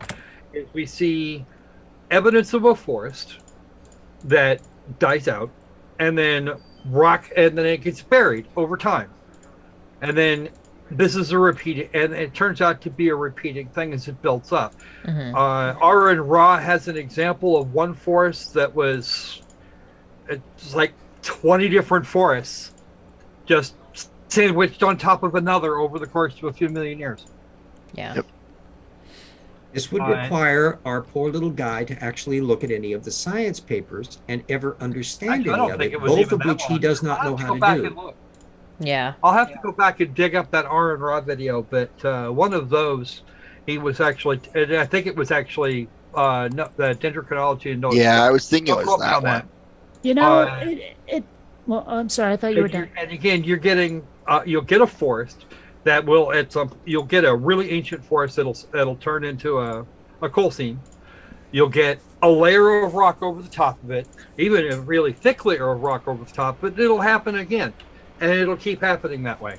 is we see evidence of a forest that dies out, and then it gets buried over time, and then this is a repeating, and it turns out to be a repeating thing as it builds up. Aaron Ra has an example of one forest that was, it's like 20 different forests just sandwiched on top of another over the course of a few million years. Yeah. Yep. This would require our poor little guy to actually look at any of the science papers and ever understand Actually, I any don't of think it, it was both even of that which he long. does not I'll know have how go back to and do. look. Yeah. I'll have to go back and dig up that Aaron Ra video, but one of those, he was actually, and I think it was actually the dendrochronology and Yeah, I was thinking it Don't was quote me that on one. You know, Uh, well, I'm sorry, I thought you were done. And again, you're getting, you'll get a forest that will you'll get a really ancient forest that'll turn into a coal seam. You'll get a layer of rock over the top of it, even a really thick layer of rock over the top, but it'll happen again, and it'll keep happening that way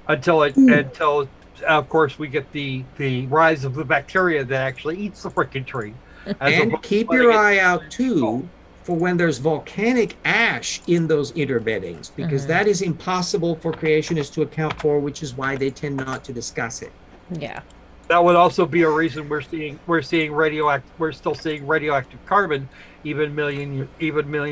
until of course we get the rise of the bacteria that actually eats the freaking tree. And keep your eye out too for when there's volcanic ash in those interbeddings, because that is impossible for creationists to account for, which is why they tend not to discuss it. Yeah. That would also be a reason we're still seeing radioactive carbon even millions.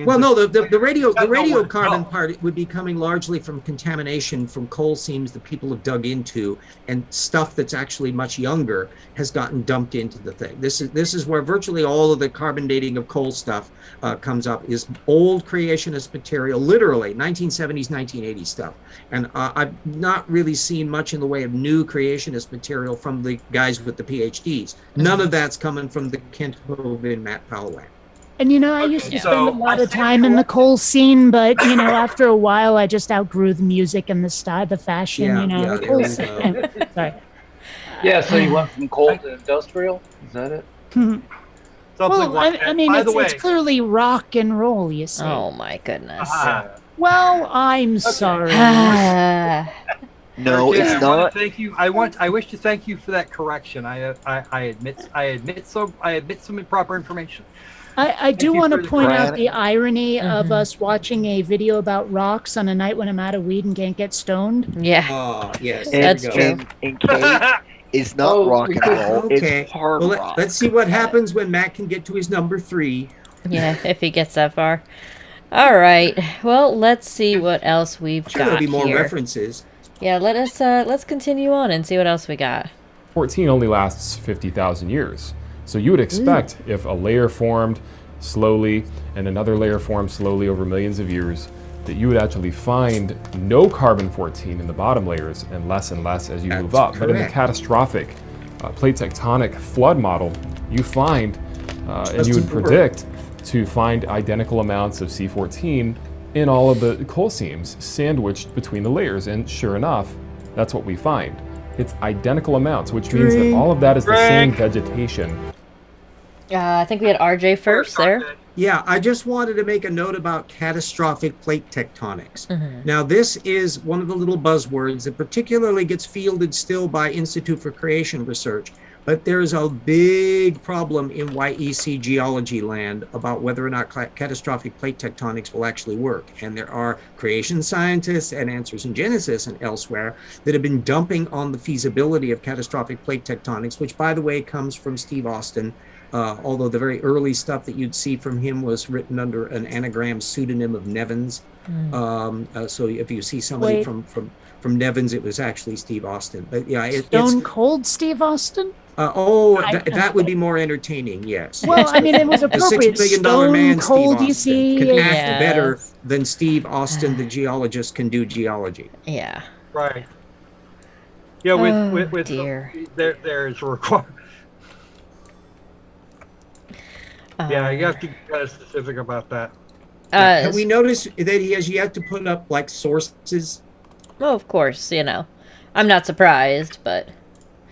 Well, no, the That's not where radiocarbon it's part would be coming largely from contamination from coal seams that people have dug into, and stuff that's actually much younger has gotten dumped into the thing. This is where virtually all of the carbon dating of coal stuff comes up, is old creationist material, literally 1970s, 1980s stuff. And I've not really seen much in the way of new creationist material from the guys with the PhDs. None of that's coming from the Kent Hove and Matt Powell lab. And I used to so spend a lot I of think time in you're- the coal scene, but after a while, I just outgrew the music and the style, the fashion. Yeah, the there coal we scene. go. Sorry. Yeah, so you went from coal to industrial? Is that it? Something Well, like that. I mean, By the way, it's clearly rock and roll, you see. Oh my goodness. Well, I'm sorry. No, Archie, it's I want not. to thank you. I wish to thank you for that correction. I admit some improper information. I do you want for to the point out credit. the irony of Mhm. us watching a video about rocks on a night when I'm out of weed and can't get stoned. Yeah. Oh, yes. And, That's there true. we go. And Kate, it's not Oh, rock we and could- roll. Okay. It's hard Well, rock. let's see what happens when Matt can get to his number 3. Yeah, if he gets that far. All right. Well, let's see what else we've Sure, got there'll be more here. references. Yeah, let's continue on and see what else we got. 14 only lasts 50,000 years. So you would expect if a layer formed slowly and another layer formed slowly over millions of years, that you would actually find no carbon-14 in the bottom layers and less as you move That's up. But in the correct. catastrophic plate tectonic flood model, you find, and you would Justin Bieber. predict, to find identical amounts of C14 in all of the coal seams sandwiched between the layers. And sure enough, that's what we find. It's identical amounts, which means that all of that is the same vegetation. I think we had RJ first there. Yeah, I just wanted to make a note about catastrophic plate tectonics. Mhm. Now, this is one of the little buzzwords that particularly gets fielded still by Institute for Creation Research. But there's a big problem in YEC geology land about whether or not catastrophic plate tectonics will actually work. And there are creation scientists at Answers in Genesis and elsewhere that have been dumping on the feasibility of catastrophic plate tectonics, which, by the way, comes from Steve Austin. Although the very early stuff that you'd see from him was written under an anagram pseudonym of Nevins. So if you see somebody Wait. from Nevins, it was actually Steve Austin. But yeah, Stone Cold Steve Austin? That would be more entertaining, yes. Well, I mean, it was The $6 appropriate. million Stone man, Cold, Steve you Austin, see. can act Yes. better than Steve Austin, the geologist, can do geology. Yeah. Right. Yeah, Oh, with dear. there's a requirement. Yeah, you have to be kind of specific about that. Have we noticed that he has yet to put up like sources? Well, of course, you know. I'm not surprised, but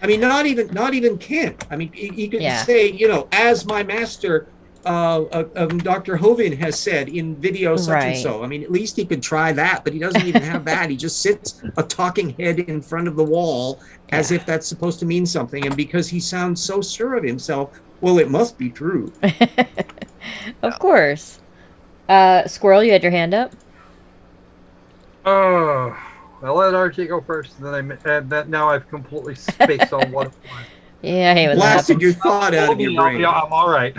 I mean, not even Kent. I mean, he could Yeah. say, as my master, Dr. Hovind has said in video such and Right. so. I mean, at least he could try that, but he doesn't even have that. He just sits a talking head in front of the wall as if that's supposed to mean something. And because he sounds so sure of himself, well, it must be true. of course. Squirrel, you had your hand up? Oh, I'll let RJ go first, and then now I've completely spaced on what it was. Yeah, hey, what's Blasted up? your thought out of your brain. Yeah, I'm all right.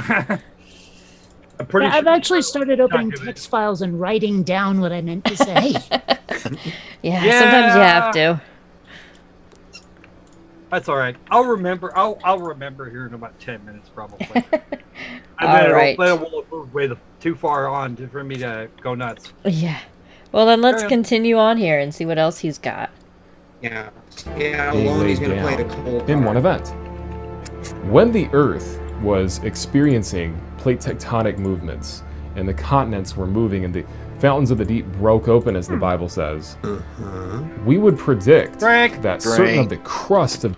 I'm pretty I've sure actually started opening Calculate. text files and writing down what I meant to say. Yeah, sometimes you have to. That's all right. I'll remember. I'll remember here in about 10 minutes, probably. And All then right. Then it won't move too far on for me to go nuts. Yeah. Well, then let's Carry on. continue on here and see what else he's got. Yeah. Being Alone, he's laid going to play the down cold in card. one event. When the Earth was experiencing plate tectonic movements and the continents were moving and the fountains of the deep broke open, as the Bible says, we would predict Frank. that certain of the crust of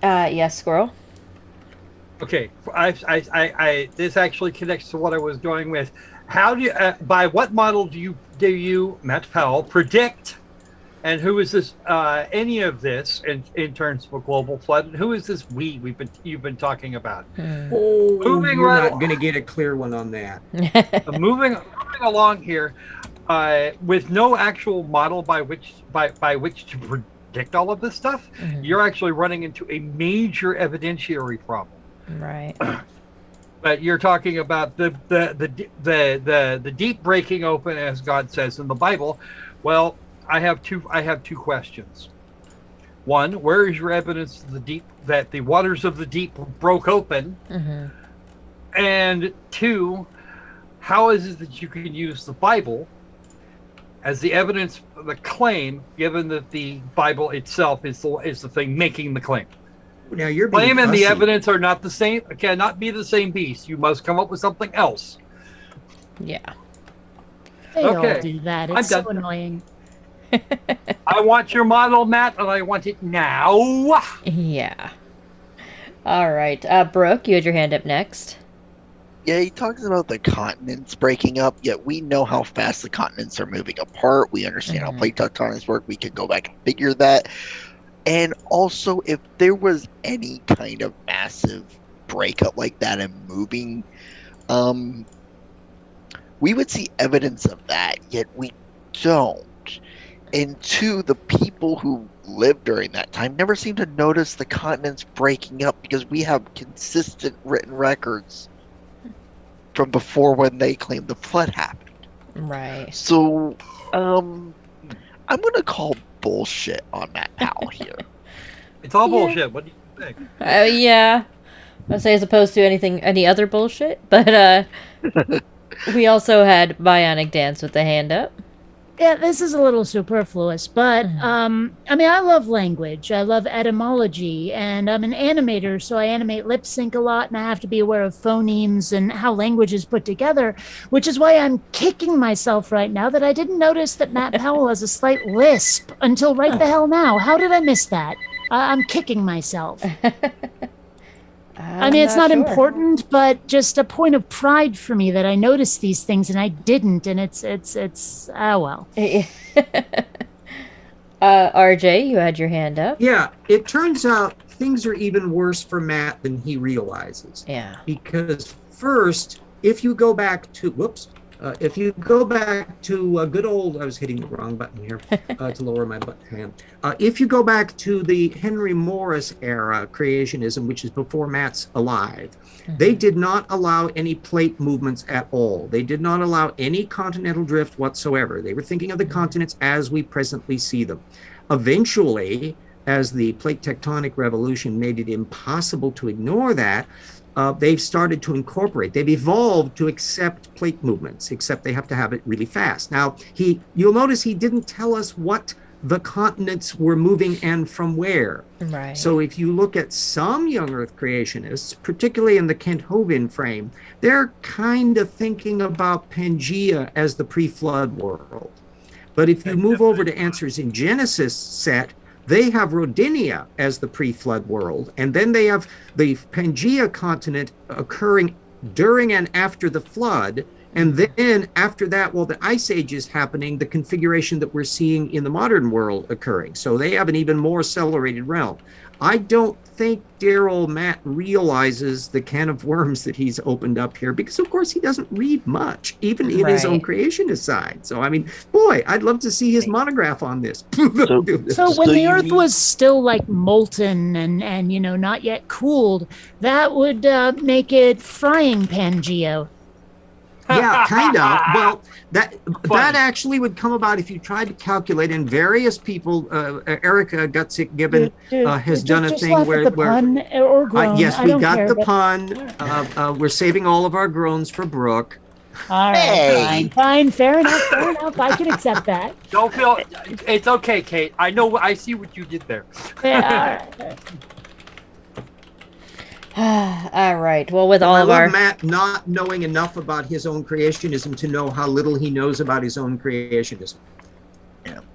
Yes, Squirrel. Okay, I this actually connects to what I was going with. How do you, by what model do you, Matt Powell, predict, and who is this? Any of this in terms of a global flood? And who is this you've been talking about? Oh, Moving you're right not going to get a clear one on that. moving along here, with no actual model by which to predict all of this stuff, you're actually running into a major evidentiary problem. Right. But you're talking about the deep breaking open, as God says in the Bible. Well, I have two questions. One, where is your evidence that the waters of the deep broke open? And two, how is it that you can use the Bible as the evidence for the claim, given that the Bible itself is the thing making the claim? Now you're being Claim and the fussy. evidence are not the same. Cannot be the same beast. You must come up with something else. Yeah. They all Okay. do that. I'm It's so done. annoying. I want your model, Matt, and I want it now. Yeah. All right. Brooke, you had your hand up next. Yeah, he talks about the continents breaking up, yet we know how fast the continents are moving apart. We understand how plate tectonics work. We can go back and figure that. And also, if there was any kind of massive breakup like that and moving, we would see evidence of that, yet we don't. And two, the people who lived during that time never seem to notice the continents breaking up because we have consistent written records from before when they claimed the flood happened. Right. So, I'm gonna call bullshit on Matt Powell here. It's all bullshit. What do you think? Yeah. I'd say as opposed to any other bullshit. But we also had Bionic Dance with the hand up. Yeah, this is a little superfluous, but I mean, I love language. I love etymology, and I'm an animator, so I animate lip sync a lot, and I have to be aware of phonemes and how language is put together, which is why I'm kicking myself right now that I didn't notice that Matt Powell has a slight lisp until right the hell now. How did I miss that? I'm kicking myself. I mean, it's not sure. important, but just a point of pride for me that I noticed these things and I didn't, and it's oh well. RJ, you had your hand up. Yeah, it turns out things are even worse for Matt than he realizes. Yeah. Because first, if you go back to good old, I was hitting the wrong button here to lower my button hand. If you go back to the Henry Morris era creationism, which is before Matt's alive, they did not allow any plate movements at all. They did not allow any continental drift whatsoever. They were thinking of the continents as we presently see them. Eventually, as the plate tectonic revolution made it impossible to ignore that, they've started to incorporate. They've evolved to accept plate movements, except they have to have it really fast. Now, you'll notice he didn't tell us what the continents were moving and from where. Right. So if you look at some young Earth creationists, particularly in the Kent Hovind frame, they're kind of thinking about Pangea as the pre-flood world. But if you move over to Answers in Genesis set, they have Rodinia as the pre-flood world, and then they have the Pangea continent occurring during and after the flood, and then after that, while the Ice Age is happening, the configuration that we're seeing in the modern world occurring. So they have an even more accelerated realm. I don't think dear old Matt realizes the can of worms that he's opened up here, because of course he doesn't read much, even in his own creationist side. So, I mean, boy, I'd love to see his monograph on this. So when the Earth was still like molten and not yet cooled, that would make it frying Pangea. Yeah, kind of. Well, that actually would come about if you tried to calculate, and various people, Erica Gutzik-Gibbon has done a thing where pun or groan. Yes, we got the pun. We're saving all of our groans for Brooke. All right, fine, fair enough. I can accept that. Don't feel it's okay, Kate. I see what you did there. Yeah, all right. All right. Well, with all I of love our Matt not knowing enough about his own creationism to know how little he knows about his own creationism.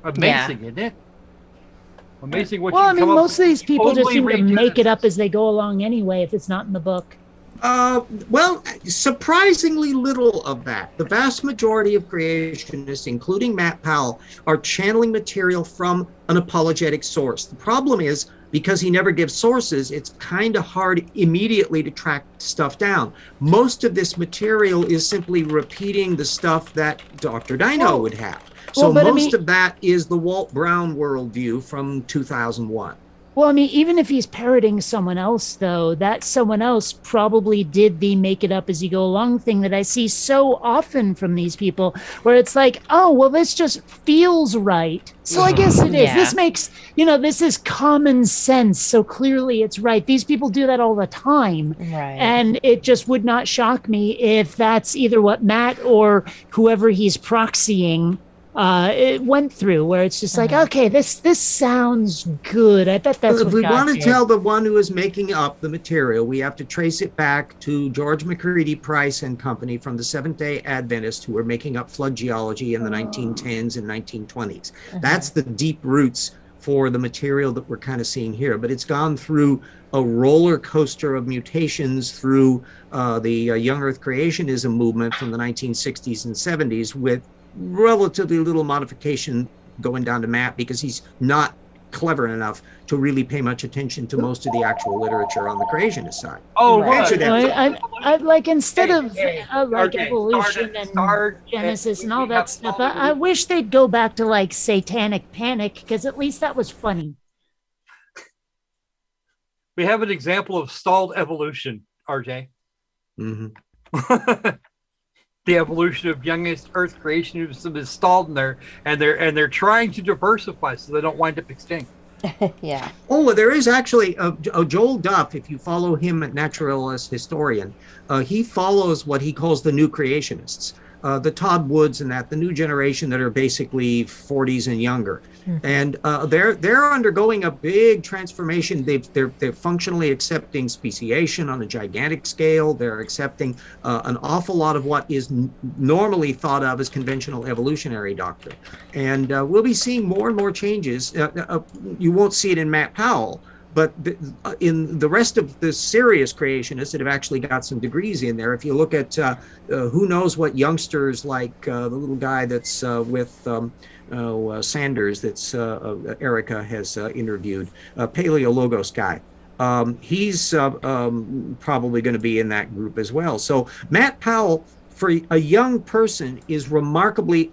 Amazing, isn't it? Amazing what Well, you I mean, come up most of these people just totally seem to redo make it this. up as they go along anyway, if it's not in the book. Well, surprisingly little of that. The vast majority of creationists, including Matt Powell, are channeling material from an apologetic source. The problem is, because he never gives sources, it's kind of hard immediately to track stuff down. Most of this material is simply repeating the stuff that Dr. Dino would have. So most of that is the Walt Brown worldview from 2001. Well, I mean, even if he's parroting someone else, though, that someone else probably did the make it up as you go along thing that I see so often from these people, where it's like, oh, well, this just feels right. So I guess it is. Yeah. This makes, this is common sense. So clearly it's right. These people do that all the time. Right. And it just would not shock me if that's either what Matt or whoever he's proxying it went through, where it's just like, okay, this sounds good. I bet that's if what we God want to did. tell the one who is making up the material, we have to trace it back to George McCready Price and Company from the Seventh-day Adventists, who were making up flood geology in the 1910s and 1920s. That's the deep roots for the material that we're kind of seeing here. But it's gone through a roller coaster of mutations through the young Earth creationism movement from the 1960s and 70s, with relatively little modification going down to Matt, because he's not clever enough to really pay much attention to most of the actual literature on the creationist side. Oh, Right. Answer that. I like, instead of like okay, evolution start, and Genesis and we all that have stuff, followed- I wish they'd go back to like Satanic Panic, because at least that was funny. We have an example of stalled evolution, RJ. Mhm. The evolution of youngest Earth creationism is stalled in there, and they're trying to diversify so they don't wind up extinct. Yeah. Oh, well, there is actually Joel Duff, if you follow him at Naturalist Historian, he follows what he calls the new creationists, the Todd Woods and that, the new generation that are basically 40s and younger. And they're undergoing a big transformation. They're functionally accepting speciation on a gigantic scale. They're accepting an awful lot of what is normally thought of as conventional evolutionary doctrine. And we'll be seeing more and more changes. You won't see it in Matt Powell, but in the rest of the serious creationists that have actually got some degrees in there, if you look at who knows what youngsters like the little guy that's with Sanders, that's Erica has interviewed, Paleologos guy. He's probably going to be in that group as well. So Matt Powell, for a young person, is remarkably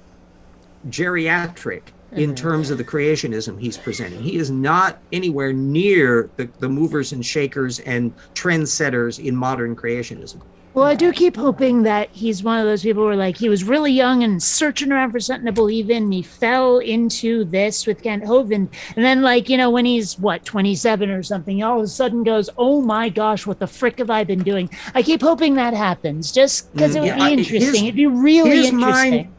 geriatric in terms of the creationism he's presenting. He is not anywhere near the movers and shakers and trendsetters in modern creationism. Well, I do keep hoping that he's one of those people where, like, he was really young and searching around for something to believe in, and he fell into this with Kent Hovind. And then, like, you know, when he's, 27 or something, he all of a sudden goes, oh my gosh, what the frick have I been doing? I keep hoping that happens, just because it would be interesting. It'd be really interesting.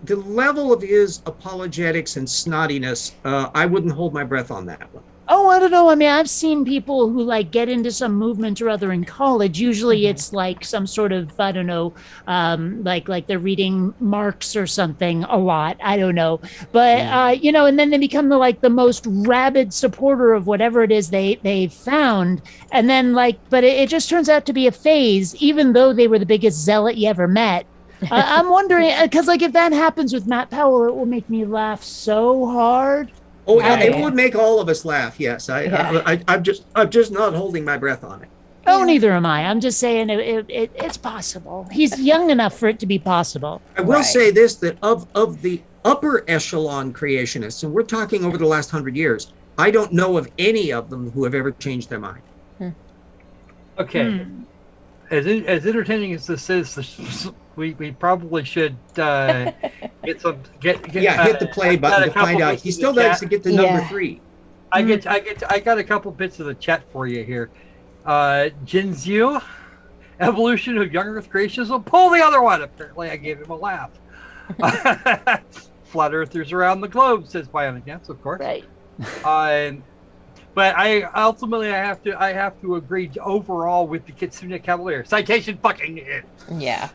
The level of his apologetics and snottiness, I wouldn't hold my breath on that one. Oh, I don't know. I mean, I've seen people who like get into some movement or other in college. Usually it's like some sort of, I don't know, like they're reading Marx or something a lot. I don't know. But, you know, and then they become the most rabid supporter of whatever it is they found. And then but it just turns out to be a phase, even though they were the biggest zealot you ever met. I'm wondering, because if that happens with Matt Powell, it will make me laugh so hard. Oh, yeah, it would make all of us laugh. Yes, I'm just not holding my breath on it. Oh, neither am I. I'm just saying it's possible. He's young enough for it to be possible. I will say this, that of the upper echelon creationists, and we're talking over the last 100 years, I don't know of any of them who have ever changed their mind. Okay. As entertaining as this is, we probably should hit the play button to find out. He still likes to get to number 3. I got a couple bits of the chat for you here. Jinzio, evolution of young Earth creationism. Pull the other one. Apparently, I gave him a laugh. Flat Earthers around the globe, says Bionic. Yes, of course. Right. But I ultimately have to agree overall with the Kitsune Cavalier. Citation fucking it. Yeah.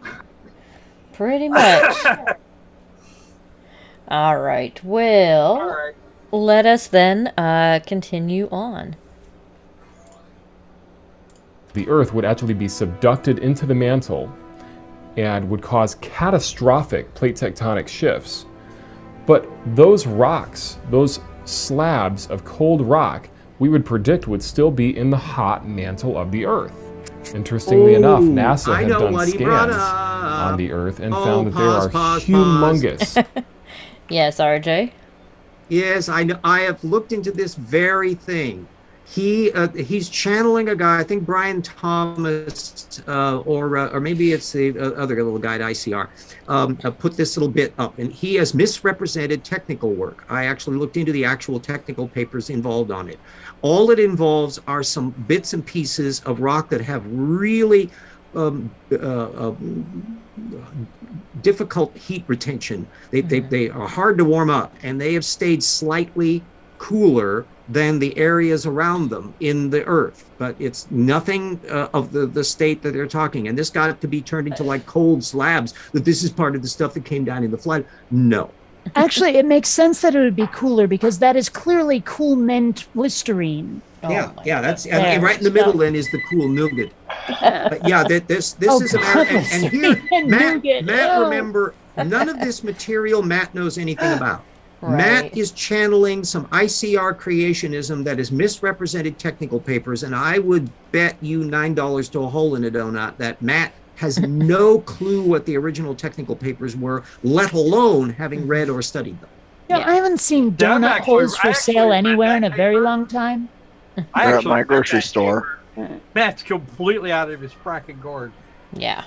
Pretty much. All right. Well, let us then continue on. The Earth would actually be subducted into the mantle and would cause catastrophic plate tectonic shifts. But those rocks, those slabs of cold rock, we would predict would still be in the hot mantle of the Earth. Interestingly enough, NASA had done scans on the Earth and found that there are humongous. Yes, RJ? Yes, I know. I have looked into this very thing. He's channeling a guy, I think Brian Thomas, or maybe it's the other little guy at ICR, put this little bit up, and he has misrepresented technical work. I actually looked into the actual technical papers involved on it. All it involves are some bits and pieces of rock that have really difficult heat retention. They are hard to warm up, and they have stayed slightly cooler than the areas around them in the earth, but it's nothing of the state that they're talking. And this got it to be turned into like cold slabs, that this is part of the stuff that came down in the flood. No. Actually, it makes sense that it would be cooler because that is clearly cool mint Listerine. Yeah, that's There, and right in the middle then is the cool nougat. But yeah, this Oh, is American. goodness. And here, Matt, Nougat. Matt, Oh. remember, none of this material Matt knows anything about. Right. Matt is channeling some ICR creationism that is misrepresented technical papers, and I would bet you $9 to a hole in a donut that Matt has no clue what the original technical papers were, let alone having read or studied them. Yeah, Yeah. I haven't seen Yeah, I'm donut actually- holes for I sale actually read anywhere in that a very paper. long time. I They're at actually my read grocery that store. paper. Matt's completely out of his fracking gourd. Yeah.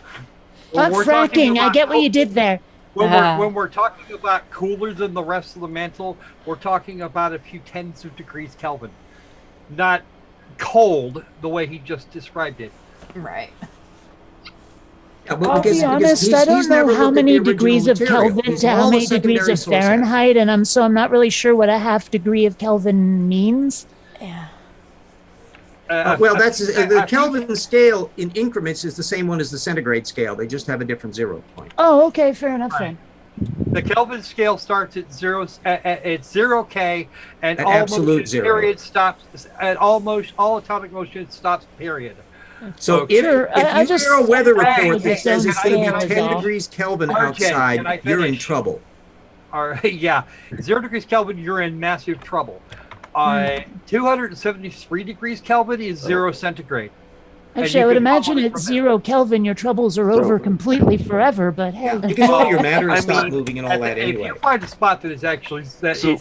When we're talking Fracking, I about get what you did there. When we're talking about cooler than the rest of the mantle, we're talking about a few tens of degrees Kelvin, not cold the way he just described it. Right. Yeah, well, I'll be honest, I don't know how many degrees of Kelvin to how many degrees of Fahrenheit, and I'm not really sure what a half degree of Kelvin means. Yeah. Well, that's the Kelvin scale in increments is the same one as the centigrade scale. They just have a different 0 point. Oh, okay, fair enough then. The Kelvin scale starts at zero. At 0 K, and At all absolute motion zero. period stops. At all atomic motion stops. Period. So Okay. if you hear a weather report that Hey, says it's going to be hey, 10 hey, degrees Kelvin RJ, can I outside, you're in finish? trouble. All right, yeah, 0 degrees Kelvin, you're in massive trouble. 273 degrees Kelvin is 0 centigrade. And Actually, you I would can imagine follow it at from 0 Kelvin, your troubles are over completely forever, but hey. Because all your matter I is stop mean, moving and all that If anyway. you find a spot that is actually So-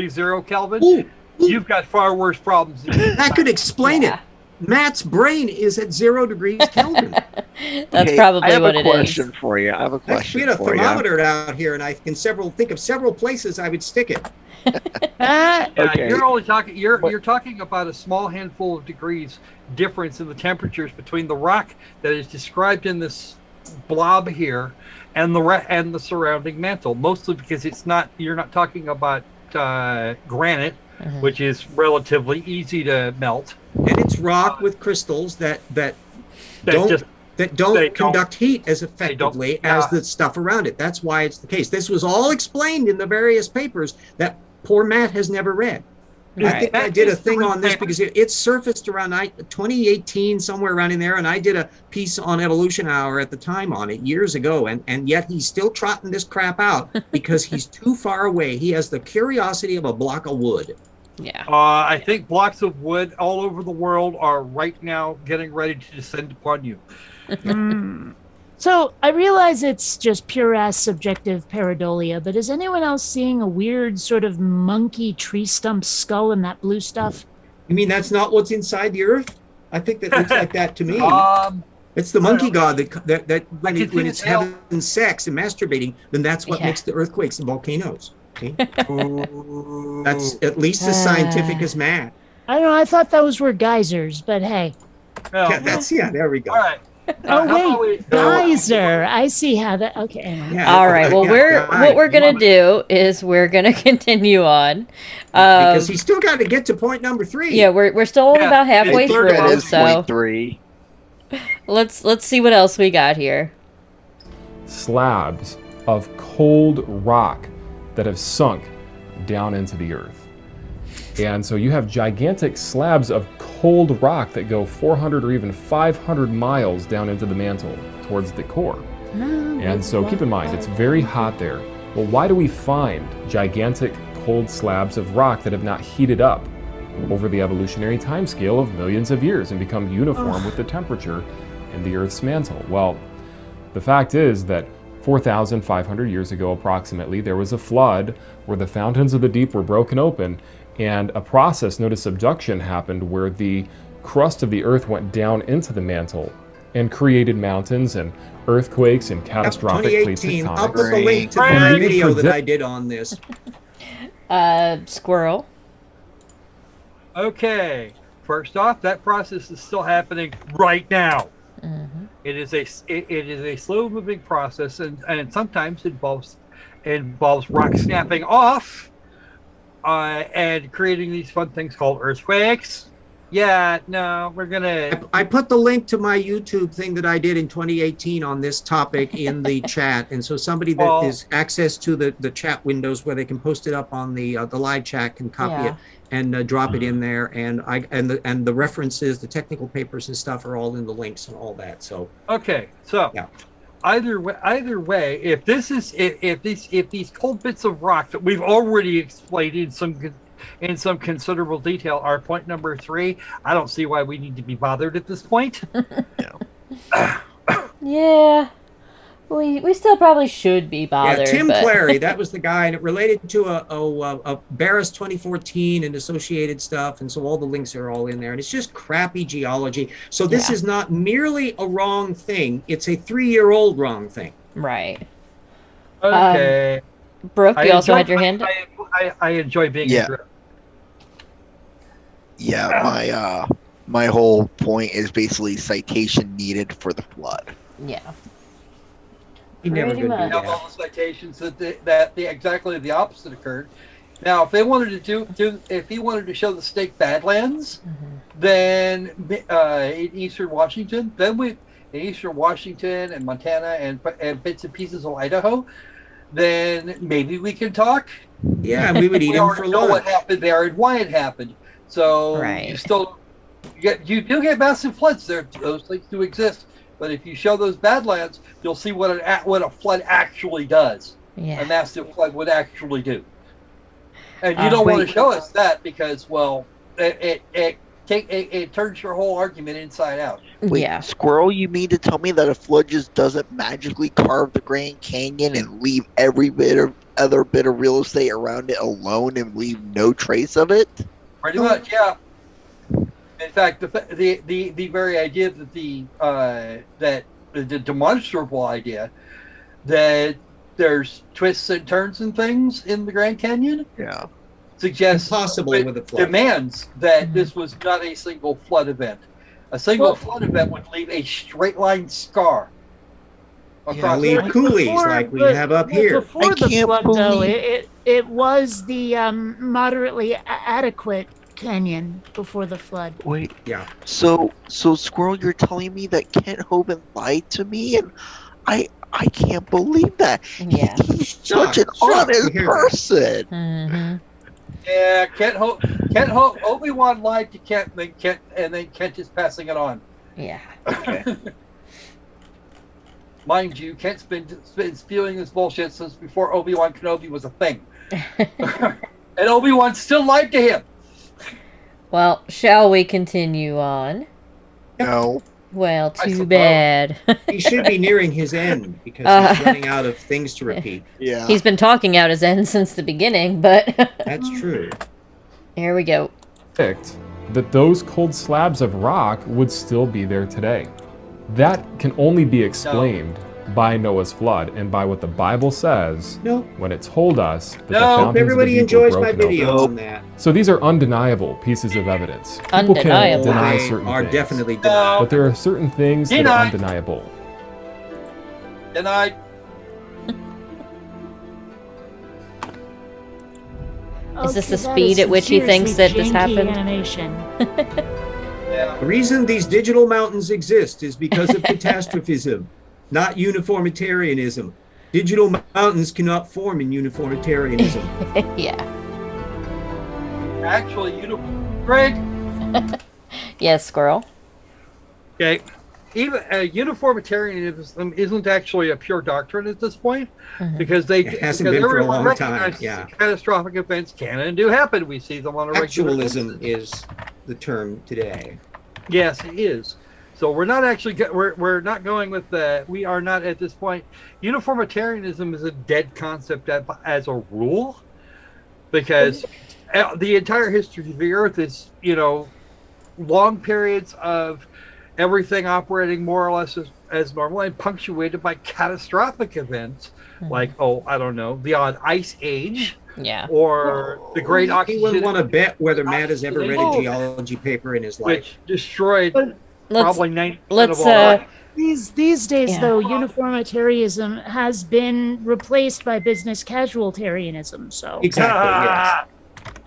0 Kelvin, Ooh, you've got far worse problems. that could explain Yeah. it. Matt's brain is at 0 degrees Kelvin. That's Okay, probably I have what a it is. question for you. I have a We question had a for you. thermometer out here, and I can think of several places I would stick it. Ah, Yeah, Okay. you're only talking. You're talking about a small handful of degrees difference in the temperatures between the rock that is described in this blob here and the surrounding mantle. Mostly because it's not. You're not talking about granite, which is relatively easy to melt. And it's rock with crystals that don't just- that don't they don't- conduct heat as effectively as yeah. the stuff around it. That's why it's the case. This was all explained in the various papers that poor Matt has never read. I Right. think I did a thing on this because it surfaced around 2018, somewhere around in there, and I did a piece on Evolution Hour at the time on it years ago, and yet he's still trotting this crap out because he's too far away. He has the curiosity of a block of wood. Yeah. I think blocks of wood all over the world are right now getting ready to descend upon you. So I realize it's just pure ass subjective pareidolia, but is anyone else seeing a weird sort of monkey tree stump skull in that blue stuff? You mean that's not what's inside the earth? I think that looks like that to me. It's the I don't monkey know. god that when, can see when the it's tail. having sex and masturbating, then that's what Yeah. makes the earthquakes and volcanoes. See? Ooh. That's at least as scientific as Matt. I don't know, I thought those were geysers, but hey. Well, Yeah, there we go. all right. Oh, how about wait, we- geyser. I see how that, okay. Anyway. Yeah, All right. Well, yeah, what we're gonna right. do is we're gonna continue on. Because he's still got to get to point number 3. Yeah, we're still only Yeah, about halfway it's through, That is so point 3. let's see what else we got here. Slabs of cold rock that have sunk down into the earth. And so you have gigantic slabs of cold rock that go 400 or even 500 miles down into the mantle towards the core. And so keep in mind, it's very hot there. Well, why do we find gigantic cold slabs of rock that have not heated up over the evolutionary timescale of millions of years and become uniform with the temperature in the Earth's mantle? Well, the fact is that 4,500 years ago approximately, there was a flood where the fountains of the deep were broken open, and a process known as subduction happened where the crust of the Earth went down into the mantle and created mountains and earthquakes and catastrophic plate 2018. I'll tectonics. put the link to Great. the video that I did on this. Squirrel. Okay. First off, that process is still happening right now. it is a slow moving process, and sometimes involves rock snapping off, and creating these fun things called earthquakes. Yeah, no, we're gonna. I put the link to my YouTube thing that I did in 2018 on this topic in the chat, and so somebody that Well- is access to the chat windows where they can post it up on the live chat can copy Yeah. it and drop it in there, and the references, the technical papers and stuff are all in the links and all that. So Okay, so Yeah. either way, if these cold bits of rock that we've already explained in some considerable detail are point number 3, I don't see why we need to be bothered at this point. Yeah. We still probably should be bothered. yeah, Tim but... Clary, that was the guy, and it related to a Barris 2014 and associated stuff, and so all the links are all in there, and it's just crappy geology. So this Yeah. is not merely a wrong thing; it's a 3-year-old wrong thing. Right. Okay. Brooke, you also enjoy- had your hand up? I enjoy being Yeah. a group. Yeah, my whole point is basically citation needed for the flood. Yeah. He never Pretty did much. do Have all that. the citations that exactly the opposite occurred. Now, if they wanted to if he wanted to show the Snake Badlands, then in Eastern Washington, in Eastern Washington and Montana and bits and pieces of Idaho, then maybe we can talk. Yeah, and we would eat We him already for know what lunch. happened there and why it happened. So Right. you do get massive floods there. Those things do exist. But if you show those Badlands, you'll see what a flood actually does. Yeah. A massive flood would actually do. And you don't want to show us that because, well, it turns your whole argument inside out. Wait, Yeah. Squirrel, you mean to tell me that a flood just doesn't magically carve the Grand Canyon and leave every other bit of real estate around it alone and leave no trace of it? Pretty much, yeah. In fact, the very idea that the demonstrable idea that there's twists and turns and things in the Grand Canyon Yeah. suggests Impossible with a flood. demands that this was not a single flood event. A single flood event would leave a straight line scar across leave the coulees like we have up here. Before I the can't flood, though, believe- it was the moderately adequate canyon before the flood. Wait. Yeah. So Squirrel, you're telling me that Kent Hovind lied to me, and I can't believe that. Yeah. He's such an Shocked honest to hear that. person. Mm-hmm. Yeah, Obi-Wan lied to Kent, and then Kent is passing it on. Yeah. Mind you, Kent's been spewing this bullshit since before Obi-Wan Kenobi was a thing. And Obi-Wan still lied to him. Well, shall we continue on? No. Well, I too suppose. bad. He should be nearing his end because he's running out of things to repeat. Yeah. He's been talking out his end since the beginning, but That's true. here we go. Predict that those cold slabs of rock would still be there today. That can only be explained by Noah's flood and by what the Bible says No. when it told us that the No, fountains of the Everybody deep were enjoys my broken video open. on that. So these are undeniable pieces of evidence. People Undeniable. can deny They certain are things, definitely No. denied. but there are certain things that are Denied. undeniable. And I Is this Okay, the that speed is at which he thinks seriously that this janky happened? Animation. yeah. The reason these digital mountains exist is because of catastrophism, not uniformitarianism. Digital mountains cannot form in uniformitarianism. Yeah. Actually, Greg. Yes, squirrel. Okay. Even uniformitarianism isn't actually a pure doctrine at this point, because It hasn't been for a long time, recognizes yeah. catastrophic events can and do happen. We see them on a regular Actualism basis. is the term today. Yes, it is. So we're not actually we're not going with the. We are not at this point. Uniformitarianism is a dead concept as a rule, because the entire history of the Earth is, long periods of everything operating more or less as normal and punctuated by catastrophic events like, I don't know, the odd ice age Yeah. or the great He oxygen, wouldn't want to bet whether Matt has ever read a Oh. geology paper in his life. which destroyed Let's probably 90% let's of all life. These days, Yeah. though, uniformitarianism has been replaced by business casualitarianism. So Exactly. Yes.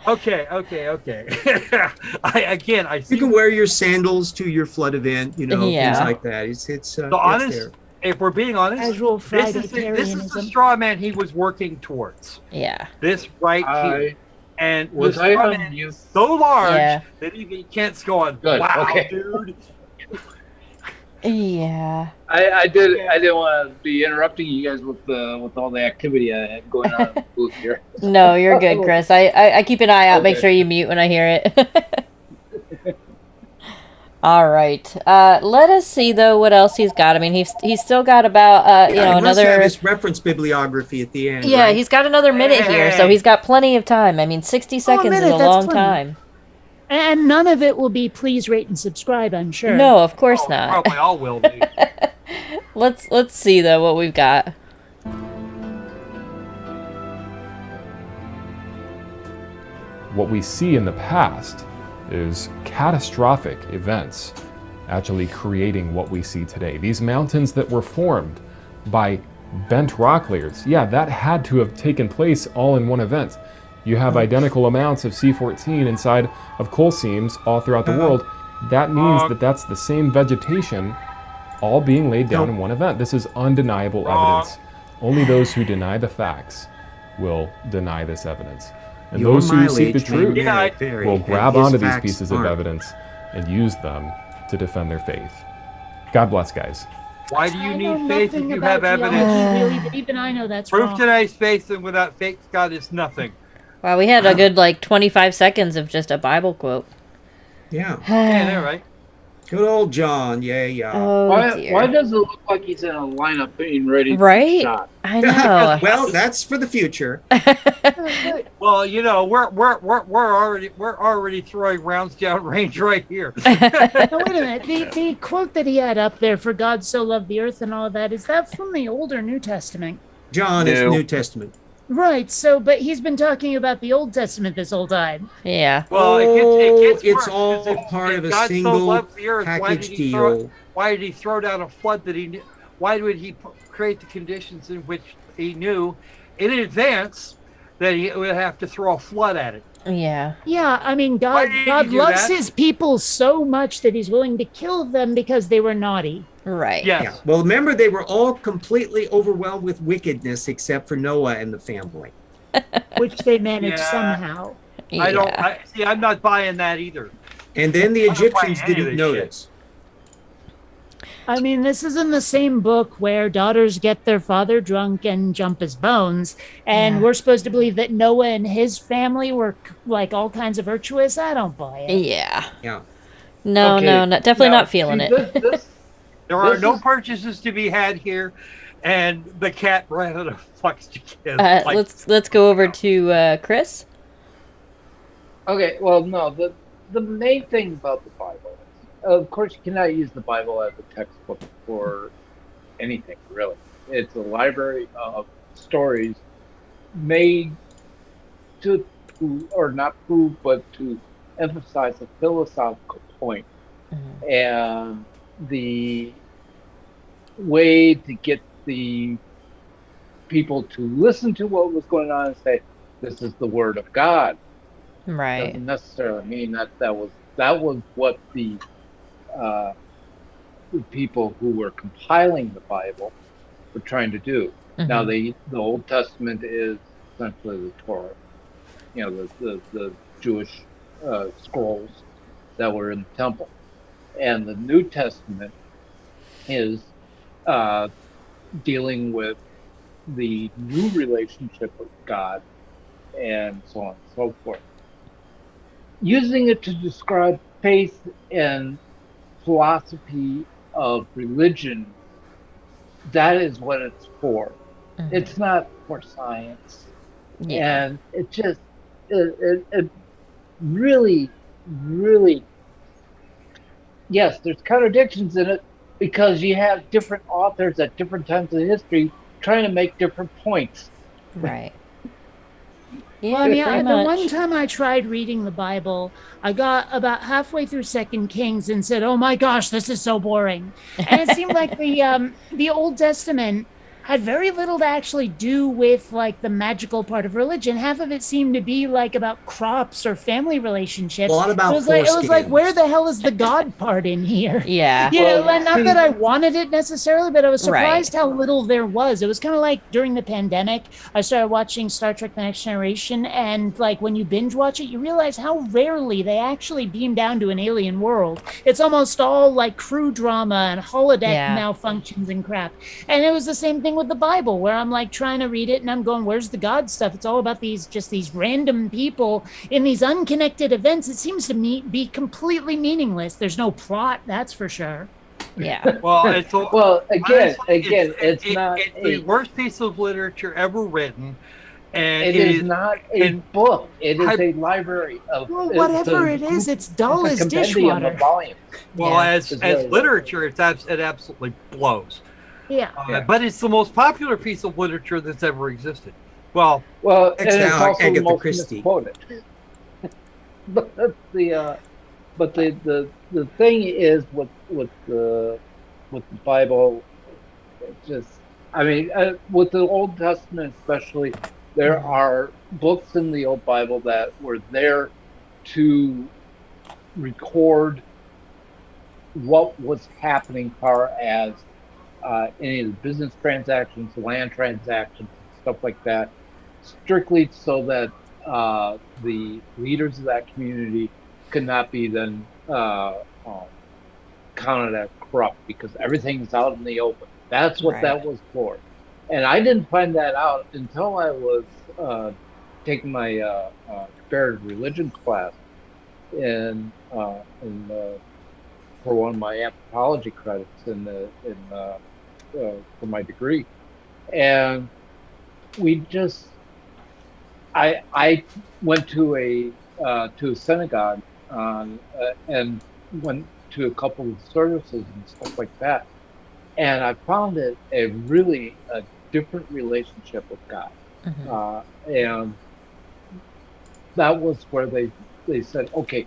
Okay. I see. You can wear your sandals to your flood event. You know, Yeah. things like that. It's So honest, there. if we're being honest, Casual this is the Friday-tarianism. straw man he was working towards. Yeah. This right here. I And was the I straw on man mute? is so large Yeah. that even Kent's going, Good, wow, okay. dude. Yeah. I didn't want to be interrupting you guys with all the activity I had going on in the booth here. No, you're good, Chris. I keep an eye out. Make Okay. sure you mute when I hear it. All right. Let us see though what else he's got. I mean, he's still got about Yeah, he must have another. his reference bibliography at the end. Yeah, right? he's got another minute here, so Hey. he's got plenty of time. I mean, 60 seconds is minute, a that's long plenty. time. And none of it will be please rate and subscribe, I'm sure. No, of course Oh, not. probably all will be. Let's see though what we've got. What we see in the past is catastrophic events actually creating what we see today. These mountains that were formed by bent rock layers, yeah, that had to have taken place all in one event. You have identical amounts of C14 inside of coal seams all throughout the world. That means that that's the same vegetation all being laid down in one event. This is undeniable evidence. Only those who deny the facts will deny this evidence. And Your those who seek the mileage may truth vary, vary, will and grab his onto these facts pieces of aren't. evidence and use them to defend their faith. God bless, guys. Why do I you know need faith if nothing you have about evidence? geology, really, but even I know that's Proof wrong. today's faith, and without faith, God is nothing. Wow, we had a good 25 seconds of just a Bible quote. Yeah. Yeah, they're right. Good old John. Yeah. Oh dear. Why does it look like he's in a lineup being ready to be Right? shot? I know. Well, that's for the future. Well, you know, we're already throwing rounds down range right here. Now, wait a minute. The quote that he had up there, for God so loved the earth and all of that, is that from the Old or New Testament? John is No. New Testament. Right, so, but he's been talking about the Old Testament this whole time. Yeah. Well, it gets it's worse, all 'cause if part of a God so single loved the earth, package deal. Why did he throw down a flood that he knew? Why would he create the conditions in which he knew in advance that he would have to throw a flood at it? Yeah. Yeah, I mean, Why God, did he God do loves that? his people so much that he's willing to kill them because they were naughty. Right. Yes. Yeah. Well, remember, they were all completely overwhelmed with wickedness except for Noah and the family. Which they managed Yeah. somehow. Yeah. I'm not buying that either. And then the I don't buy Egyptians any of didn't this notice. I mean, this is in the same book where daughters get their father drunk and jump his bones, and Yeah. we're supposed to believe that Noah and his family were like all kinds of virtuous. I don't buy it. Yeah. Yeah. No, Okay, no, definitely now, not feeling see, it. There are This no is- purchases to be had here, and the cat ran out of fucks to give. Let's go over to Chris. Okay, well, no, the main thing about the Bible is, of course, you cannot use the Bible as a textbook for anything, really. It's a library of stories made to, or not prove, but to emphasize a philosophical point. And the way to get the people to listen to what was going on and say, this is the word of God. Right. Doesn't necessarily mean that was what the people who were compiling the Bible were trying to do. Now the Old Testament is essentially the Torah, you know, the Jewish scrolls that were in the temple, and the New Testament is dealing with the new relationship with God and so on and so forth. Using it to describe faith and philosophy of religion, that is what it's for. It's not for science. Yeah. And it just, it really, really, yes, there's contradictions in it because you have different authors at different times in history trying to make different points. Right. Yeah, Well, I mean, pretty the much. one time I tried reading the Bible, I got about halfway through Second Kings and said, "Oh my gosh, this is so boring." And it seemed like the Old Testament had very little to actually do with like the magical part of religion. Half of it seemed to be like about crops or family relationships. A lot about it was like, where foreskins. the hell is the God part in here? Yeah. You know, Well, and not that I wanted it necessarily, but I was surprised Right. how little there was. It was kind of like during the pandemic, I started watching Star Trek The Next Generation, and like when you binge watch it, you realize how rarely they actually beam down to an alien world. It's almost all like crew drama and holodeck Yeah. malfunctions and crap. And it was the same thing with the Bible, where I'm like trying to read it and I'm going, where's the God stuff? It's all about these random people in these unconnected events. It seems to me be completely meaningless. There's no plot, that's for sure. Yeah. Well, it's Well, again, honestly, it's not it's a, the worst piece of literature ever written, and it is not a and book. It is I- a library of Well, whatever it is, it's dull as dishwater. Volume. well, Yeah. as literature, it absolutely blows. Yeah. But it's the most popular piece of literature that's ever existed. Well, Well, and Next it's now, also the Agatha most Christie. misquoted. But the thing is with the Bible, it just I mean with the Old Testament especially, there are books in the Old Bible that were there to record what was happening as far as any of the business transactions, land transactions, stuff like that, strictly so that the leaders of that community could not be then counted as corrupt because everything's out in the open. That's what that was for. And I didn't find that out until I was taking my comparative religion class in for one of my anthropology credits for my degree, and I went to a synagogue and went to a couple of services and stuff like that, and I found it a really different relationship with God, and that was where they said, okay,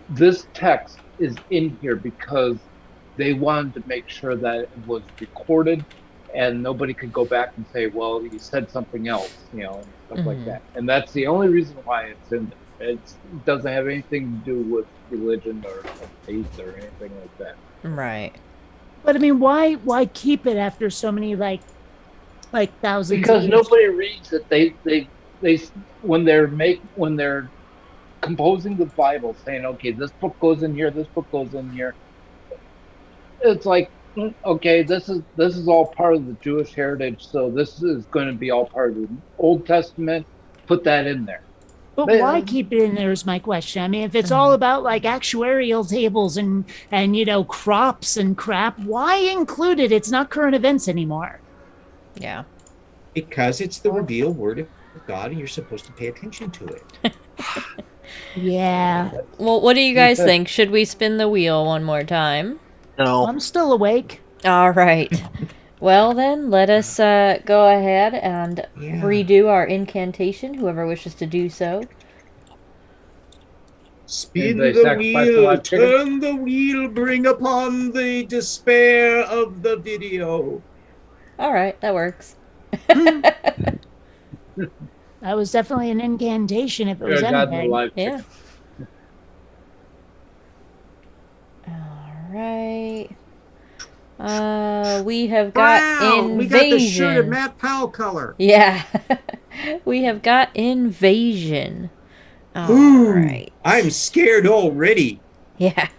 this text is in here because they wanted to make sure that it was recorded and nobody could go back and say, well, you said something else, and stuff like that. And that's the only reason why it's in there. It doesn't have anything to do with religion or faith or anything like that. Right. But I mean, why keep it after so many like thousands? Because of years? nobody reads it. They when they're composing the Bible, saying, okay, this book goes in here, this book goes in here. It's like, okay, this is all part of the Jewish heritage, so this is going to be all part of the Old Testament. Put that in there. But why keep it in there is my question. I mean, if it's all about like actuarial tables and crops and crap, why include it? It's not current events anymore. Yeah. Because it's the revealed word of God, and you're supposed to pay attention to it. Yeah. Well, what do you guys think? Should we spin the wheel one more time? No. I'm still awake. All right. Well, then, let us go ahead and redo our incantation, whoever wishes to do so. Spin Anybody the sacrifice a wheel, live chicken? turn the wheel, bring upon the despair of the video. All right, that works. That was definitely an incantation if it was anything. Yeah. All right. We have got Wow, invasion. we got the shirt of Matt Powell color. Yeah. We have got invasion. All Ooh, right. I'm scared already. Yeah.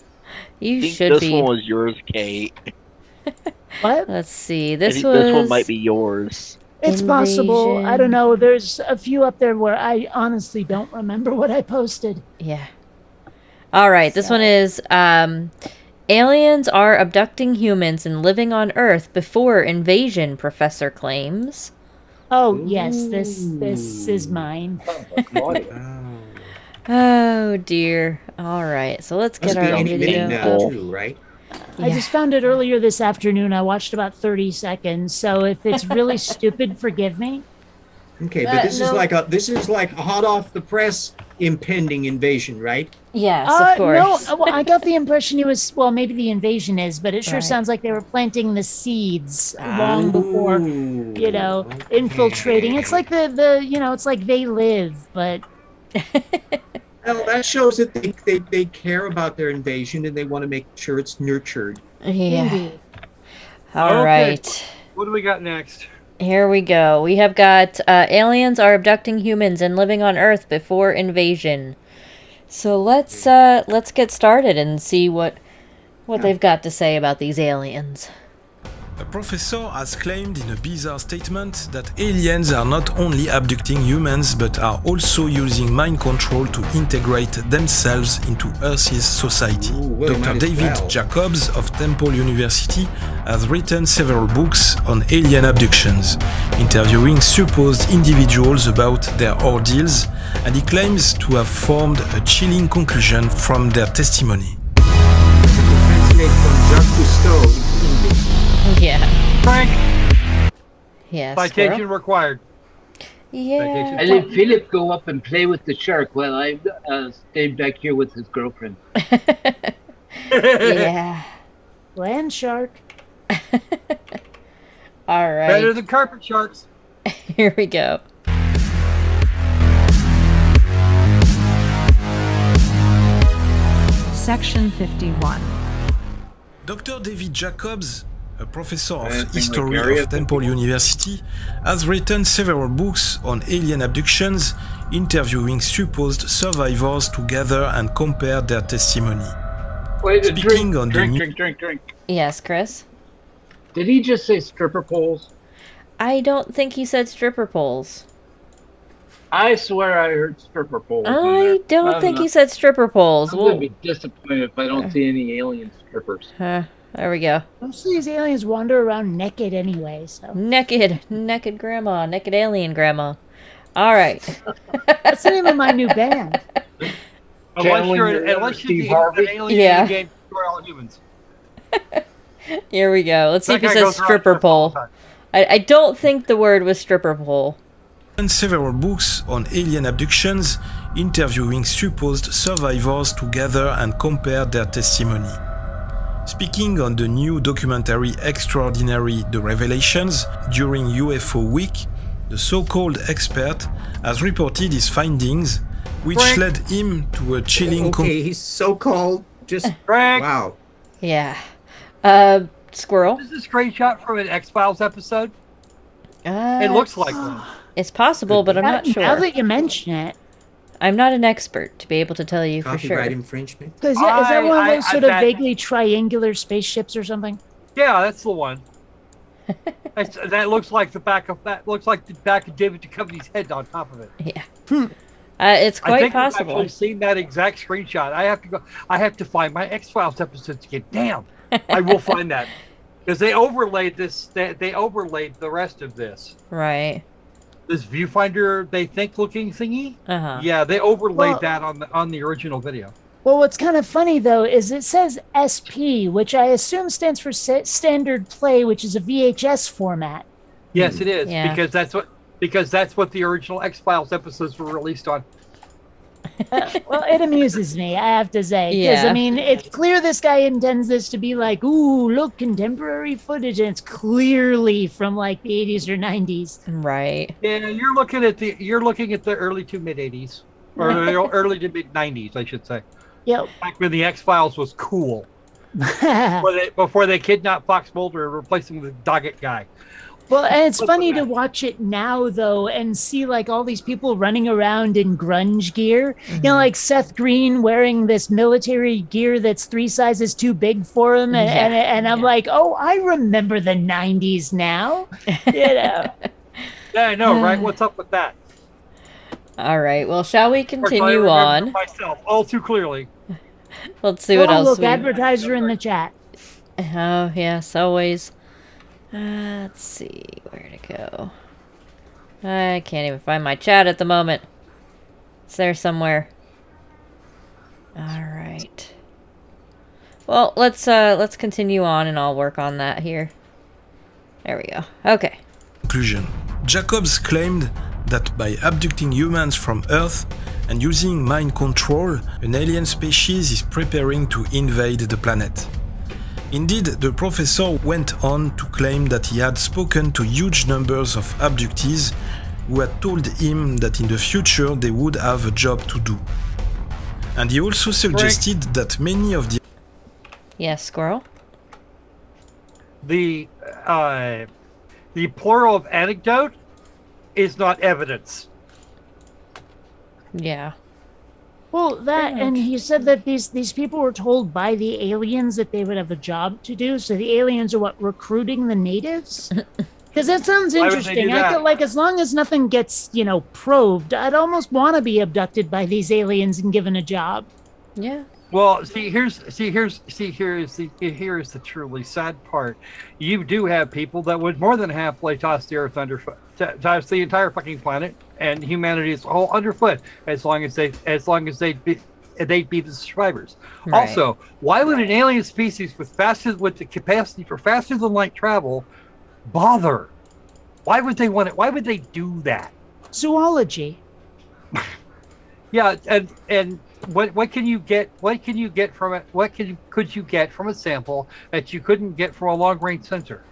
You I think should this be. one was yours, Kate. What? Let's see. I This think was. this one might be yours. It's possible. I Invasion. don't know. There's a few up there where I honestly don't remember what I posted. Yeah. All right. This one is aliens are abducting humans and living on Earth before invasion, Professor claims. Oh, yes, this is mine. Oh dear. All right. So let's Must get be our any video minute up. now, too, right? I just found it earlier this afternoon. I watched about 30 seconds. So if it's really stupid, forgive me. Okay, but this is no. like a hot off the press impending invasion, right? Yes, of course. No, well, I got the impression he was, well, maybe the invasion is, but it sure Right. sounds like they were planting the seeds long before, Ooh, infiltrating. It's like the it's like They Live, but Well, that shows that they care about their invasion and they want to make sure it's nurtured. Yeah. indeed. All Okay. right. What do we got next? Here we go. We have got aliens are abducting humans and living on Earth before invasion. So let's get started and see what they've got to say about these aliens. A professor has claimed in a bizarre statement that aliens are not only abducting humans but are also using mind control to integrate themselves into Earth's society. Ooh, well, might Dr. as David well. Jacobs of Temple University has written several books on alien abductions, interviewing supposed individuals about their ordeals, and he claims to have formed a chilling conclusion from their testimony. Translate from Jacques Cousteau into English. Yeah. Frank, Yeah. citation Squirrel? required. Yeah. I let Philip go up and play with the shark while I stayed back here with his girlfriend. Yeah. Land shark. All right. Better than carpet sharks. Here we go. Section 51. Dr. David Jacobs, a professor of Anything history like Area of Temple University, has written several books on alien abductions, interviewing supposed survivors to gather and compare their testimony. Wait, Speaking on the new- drink. Yes, Chris? Did he just say stripper poles? I don't think he said stripper poles. I swear I heard stripper poles. in I there. don't think know. he said stripper poles. I'm gonna be disappointed if I don't see any alien strippers. There we go. Most of these aliens wander around naked anyway, so. Naked grandma, naked alien grandma. All right. That's the name of my new band. Unless you're Steve the Harvey? an alien Yeah. in the game, destroy all humans. Here we go. Let's see if That he guy says goes around stripper stripping all pole. the time. I don't think the word was stripper pole. And several books on alien abductions, interviewing supposed survivors to gather and compare their testimony. Speaking on the new documentary Extraordinary The Revelations during UFO Week, the so-called expert has reported his findings, which Frank. led him to a chilling Okay, he's so-called just Frank, wow. Yeah. Squirrel. this is a screenshot from an X-Files episode. It looks like one. It's possible, but I'm not Now sure. that you mention it, I'm not an expert to be able to tell you for sure. Copyright infringement. because is that one of I- those I sort of bet- vaguely triangular spaceships or something? Yeah, that's the one. That looks like the back of David Duchovny's head on top of it. Yeah. It's I quite think I've possible. actually seen that exact screenshot. I have to find my X-Files episodes again. Damn, I will find that because they overlaid this. They overlaid the rest of this. Right. This viewfinder, they think looking thingy. Uh-huh. Yeah, they overlaid Well- that on the original video. Well, what's kind of funny though is it says SP, which I assume stands for standard play, which is a VHS format. Yes, it is Yeah. because that's what the original X-Files episodes were released on. Well, it amuses me, I have to say, because Yeah. I mean, it's clear this guy intends this to be like, ooh, look, contemporary footage, and it's clearly from like the 80s or 90s. Right. Yeah, you're looking at the early to mid 80s or early to mid 90s, I should say. Yep. Back when the X-Files was cool. Before they kidnapped Fox Mulder and replaced him with the Doggett guy. Well, and it's funny to watch it now, though, and see like all these people running around in grunge gear. You know, like Seth Green wearing this military gear that's 3 sizes too big for him, and I'm like, oh, I remember the '90s now. You know. Yeah, I know, right? What's up with that? All right. Well, shall we Of course, I continue remember on? myself all too clearly. Let's see what Oh, else look, we. advertiser in the chat. Oh yes, always. Let's see where to go. I can't even find my chat at the moment. It's there somewhere. All right. Well, let's continue on, and I'll work on that here. There we go. Okay. Conclusion. Jacobs claimed that by abducting humans from Earth and using mind control, an alien species is preparing to invade the planet. Indeed, the professor went on to claim that he had spoken to huge numbers of abductees who had told him that in the future they would have a job to do. And he also suggested that many of the Yes, Squirrel? The plural of anecdote is not evidence. Yeah. Well, that, and he said that these people were told by the aliens that they would have a job to do. So the aliens are what, recruiting the natives? Because that sounds Why would they interesting. do I that? feel like as long as nothing gets, probed, I'd almost want to be abducted by these aliens and given a job. Yeah. Well, here is the truly sad part. You do have people that would more than happily toss the Earth underfoot, toss the entire fucking planet and humanity as a whole underfoot, as long as they'd be the survivors. Right. Also, why would an alien species with the capacity for faster than light travel bother? Why would they want it? Why would they do that? Zoology. Yeah, and what can you get from it? Could you get from a sample that you couldn't get from a long range sensor?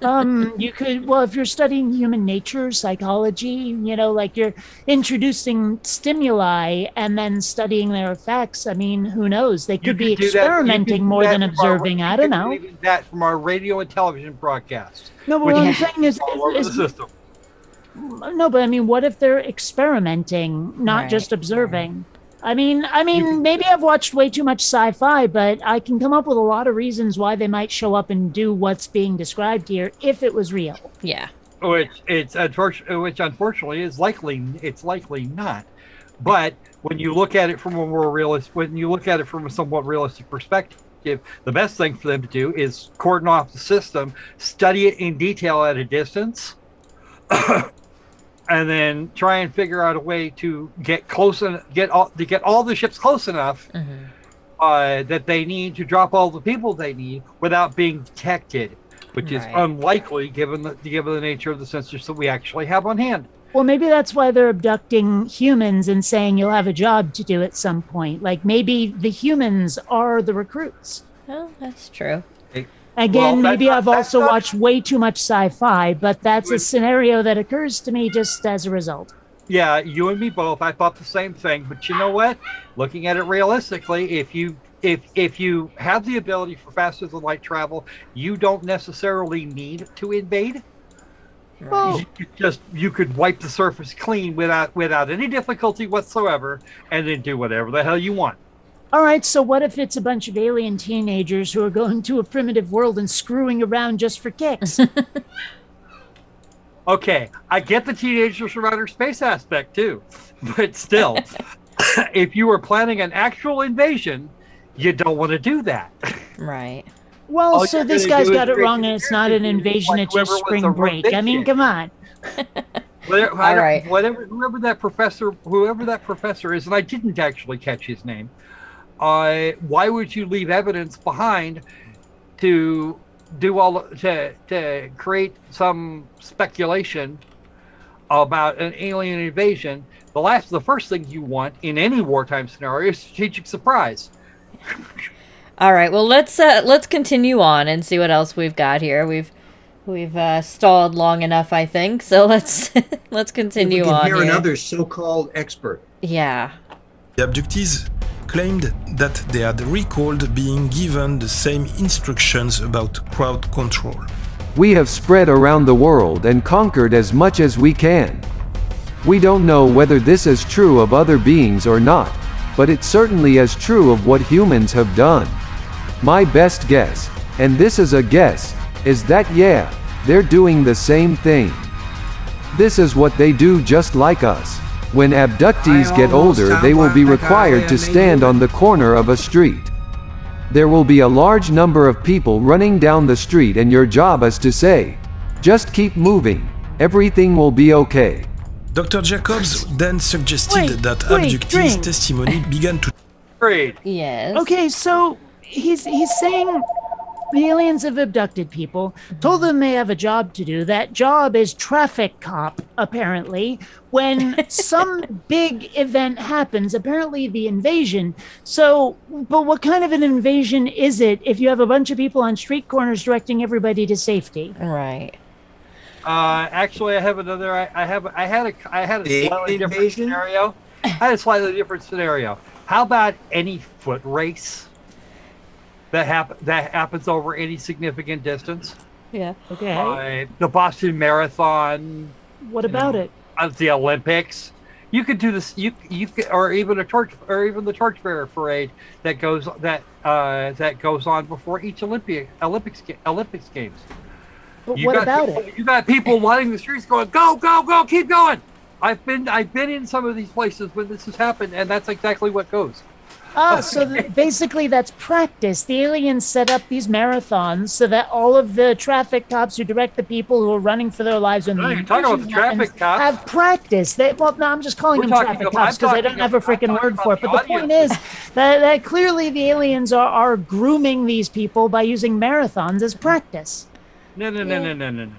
You could, well, if you're studying human nature, psychology, like you're introducing stimuli and then studying their effects. I mean, who knows? They could be experimenting more than observing. I don't know. Even that from our radio and television broadcasts. No, but what I'm saying is, all over the system. no, but I mean, what if they're experimenting, not just observing? I mean, maybe I've watched way too much sci-fi, but I can come up with a lot of reasons why they might show up and do what's being described here if it was real. Yeah. Which unfortunately is likely not. But when you look at it from a somewhat realistic perspective, the best thing for them to do is cordon off the system, study it in detail at a distance, and then try and figure out a way to get all the ships close enough that they need to drop all the people they need without being detected, which is unlikely given the nature of the sensors that we actually have on hand. Well, maybe that's why they're abducting humans and saying you'll have a job to do at some point. Like maybe the humans are the recruits. Well, that's true. Again, maybe I've also watched way too much sci-fi, but that's a scenario that occurs to me just as a result. Yeah, you and me both. I thought the same thing, but you know what? Looking at it realistically, if you have the ability for faster than light travel, you don't necessarily need to invade. Well, You could wipe the surface clean without any difficulty whatsoever, and then do whatever the hell you want. all right, so what if it's a bunch of alien teenagers who are going to a primitive world and screwing around just for kicks? Okay, I get the teenagers from outer space aspect too, but still, if you were planning an actual invasion, you don't want to do that. Right. Well, All so you're this gonna guy's do got is it wrong, create and it's not an invasion, like it's just whoever was spring a break. I mean, rotation. come on. Whoever that professor is, and I didn't actually catch his name. Why would you leave evidence behind to create some speculation about an alien invasion? The first thing you want in any wartime scenario is strategic surprise. All right. Well, let's continue on and see what else we've got here. We've stalled long enough, I think. So let's continue we can on hear here. another so-called expert. Yeah. The abductees claimed that they had recalled being given the same instructions about crowd control. We have spread around the world and conquered as much as we can. We don't know whether this is true of other beings or not, but it certainly is true of what humans have done. My best guess, and this is a guess, is that yeah, they're doing the same thing. This is what they do just like us. When abductees get older, they will be required to stand on the corner of a street. There will be a large number of people running down the street, and your job is to say, just keep moving, everything will be okay. Dr. Jacobs then suggested that abductees' testimony began to Great. Yes. Okay, so he's saying the aliens have abducted people, told them they have a job to do. That job is traffic cop, apparently. When some big event happens, apparently the invasion. So, but what kind of an invasion is it if you have a bunch of people on street corners directing everybody to safety? Right. Actually, I have another. I had a The slightly different invasion? scenario. I had a slightly different scenario. How about any foot race that happens over any significant distance? Yeah. Okay. The Boston Marathon, What about it? the Olympics. You could do this. You could, or even the torchbearer parade that goes on before each Olympics games. But what about people, it? You got people lining the streets going, go, go, go, keep going. I've been in some of these places when this has happened, and that's exactly what goes. Basically that's practice. The aliens set up these marathons so that all of the traffic cops who direct the people who are running for their lives when No, the you're talking about invasion the traffic happens cops. have practice. No, I'm just calling We're them talking traffic about- cops because I I'm don't have a talking freaking about word for it. the But the point audience. is that clearly the aliens are grooming these people by using marathons as practice. No.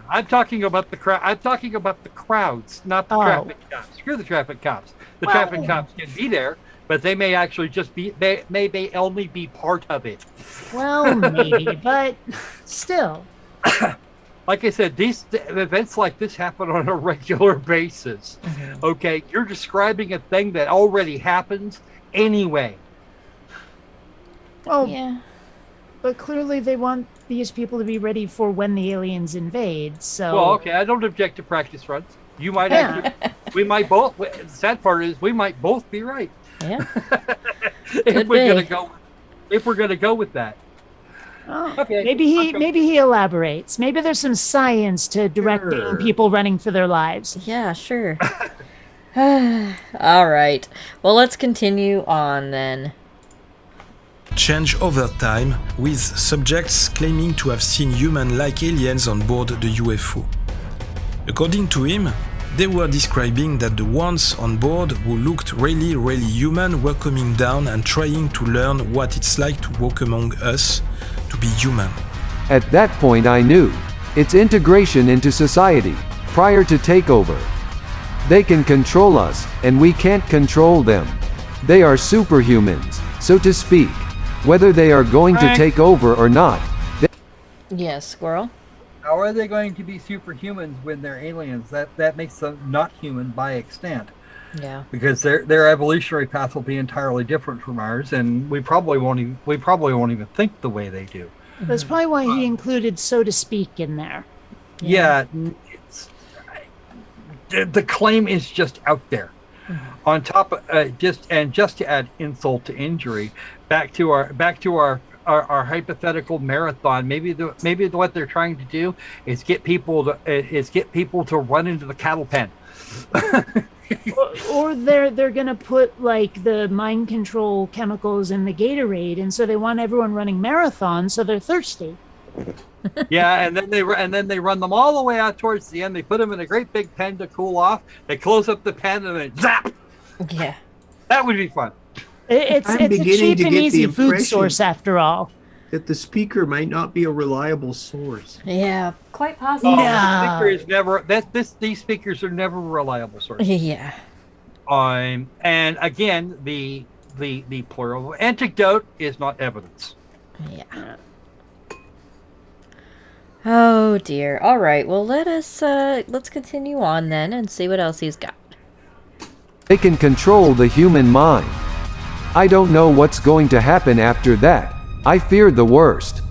I'm talking about the crowd. I'm talking about the crowds, not the Oh. traffic cops. Screw the traffic cops. The Well- traffic cops can be there, but they may actually just be. They may only be part of it. Well, maybe, but still. Like I said, these events like this happen on a regular basis. Okay, you're describing a thing that already happens anyway. Well, Yeah. but clearly they want these people to be ready for when the aliens invade. So Well, okay, I don't object to practice runs. You might Yeah. actually. We might both. The sad part is we might both be right. Yeah. if Could we're be. gonna go. If we're gonna go with that. Oh, Okay, maybe he elaborates. Maybe there's some science to directing Sure. people running for their lives. Yeah, sure. All right. Well, let's continue on then. Change over time, with subjects claiming to have seen human-like aliens on board the UFO. According to him, they were describing that the ones on board who looked really, really human were coming down and trying to learn what it's like to walk among us, to be human. At that point I knew. It's integration into society, prior to takeover. They can control us, and we can't control them. They are superhumans, so to speak. Whether they are going to Frank. take over or not, Yes, Squirrel. How are they going to be superhumans when they're aliens? That makes them not human by extent, Yeah. because their evolutionary path will be entirely different from ours, and we probably won't even think the way they do. That's probably why he included "so to speak" in there. Yeah, it's, the claim is just out there. On top of just to add insult to injury, back to our hypothetical marathon. Maybe what they're trying to do is get people to run into the cattle pen. Or they're gonna put like the mind control chemicals in the Gatorade, and so they want everyone running marathons, so they're thirsty. Yeah, and then they run them all the way out towards the end. They put them in a great big pen to cool off. They close up the pen and then zap. Yeah. That would be fun. It's I'm a beginning cheap to and get the easy food impression- source after all. That the speaker might not be a reliable source. Yeah, quite possible. These speakers are never reliable sources. Yeah. And again, the plural anecdote is not evidence. Yeah. Oh dear. All right. Well, let's continue on then and see what else he's got. they can control the human mind. I don't know what's going to happen after that. I fear the worst.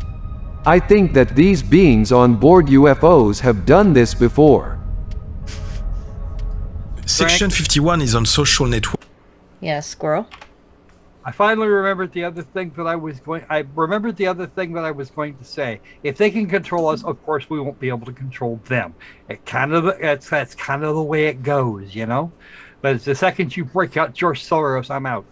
I think that these beings on board UFOs have done this before. Section 51 is on social network. Yeah, Squirrel. I finally remembered the other thing that I was going. I remembered the other thing that I was going to say. If they can control us, of course we won't be able to control them. That's kind of the way it goes, you know. But it's the second you break out George Soros, I'm out.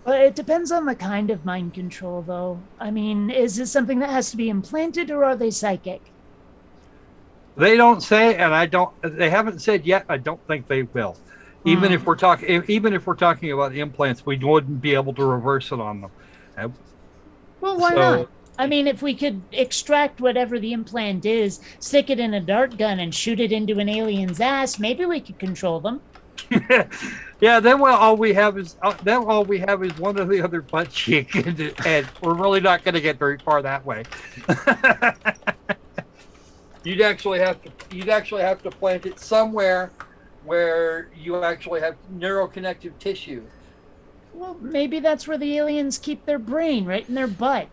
But it depends on the kind of mind control, though. I mean, is this something that has to be implanted, or are they psychic? They don't say, and I don't. They haven't said yet. I don't think they will. Even if we're talking about implants, we wouldn't be able to reverse it on them. Well, why So- not? I mean, if we could extract whatever the implant is, stick it in a dart gun, and shoot it into an alien's ass, maybe we could control them. Yeah, then all we have is one or the other butt cheek, and we're really not going to get very far that way. You'd actually have to plant it somewhere where you actually have neuroconnective tissue. Well, maybe that's where the aliens keep their brain, right in their butt.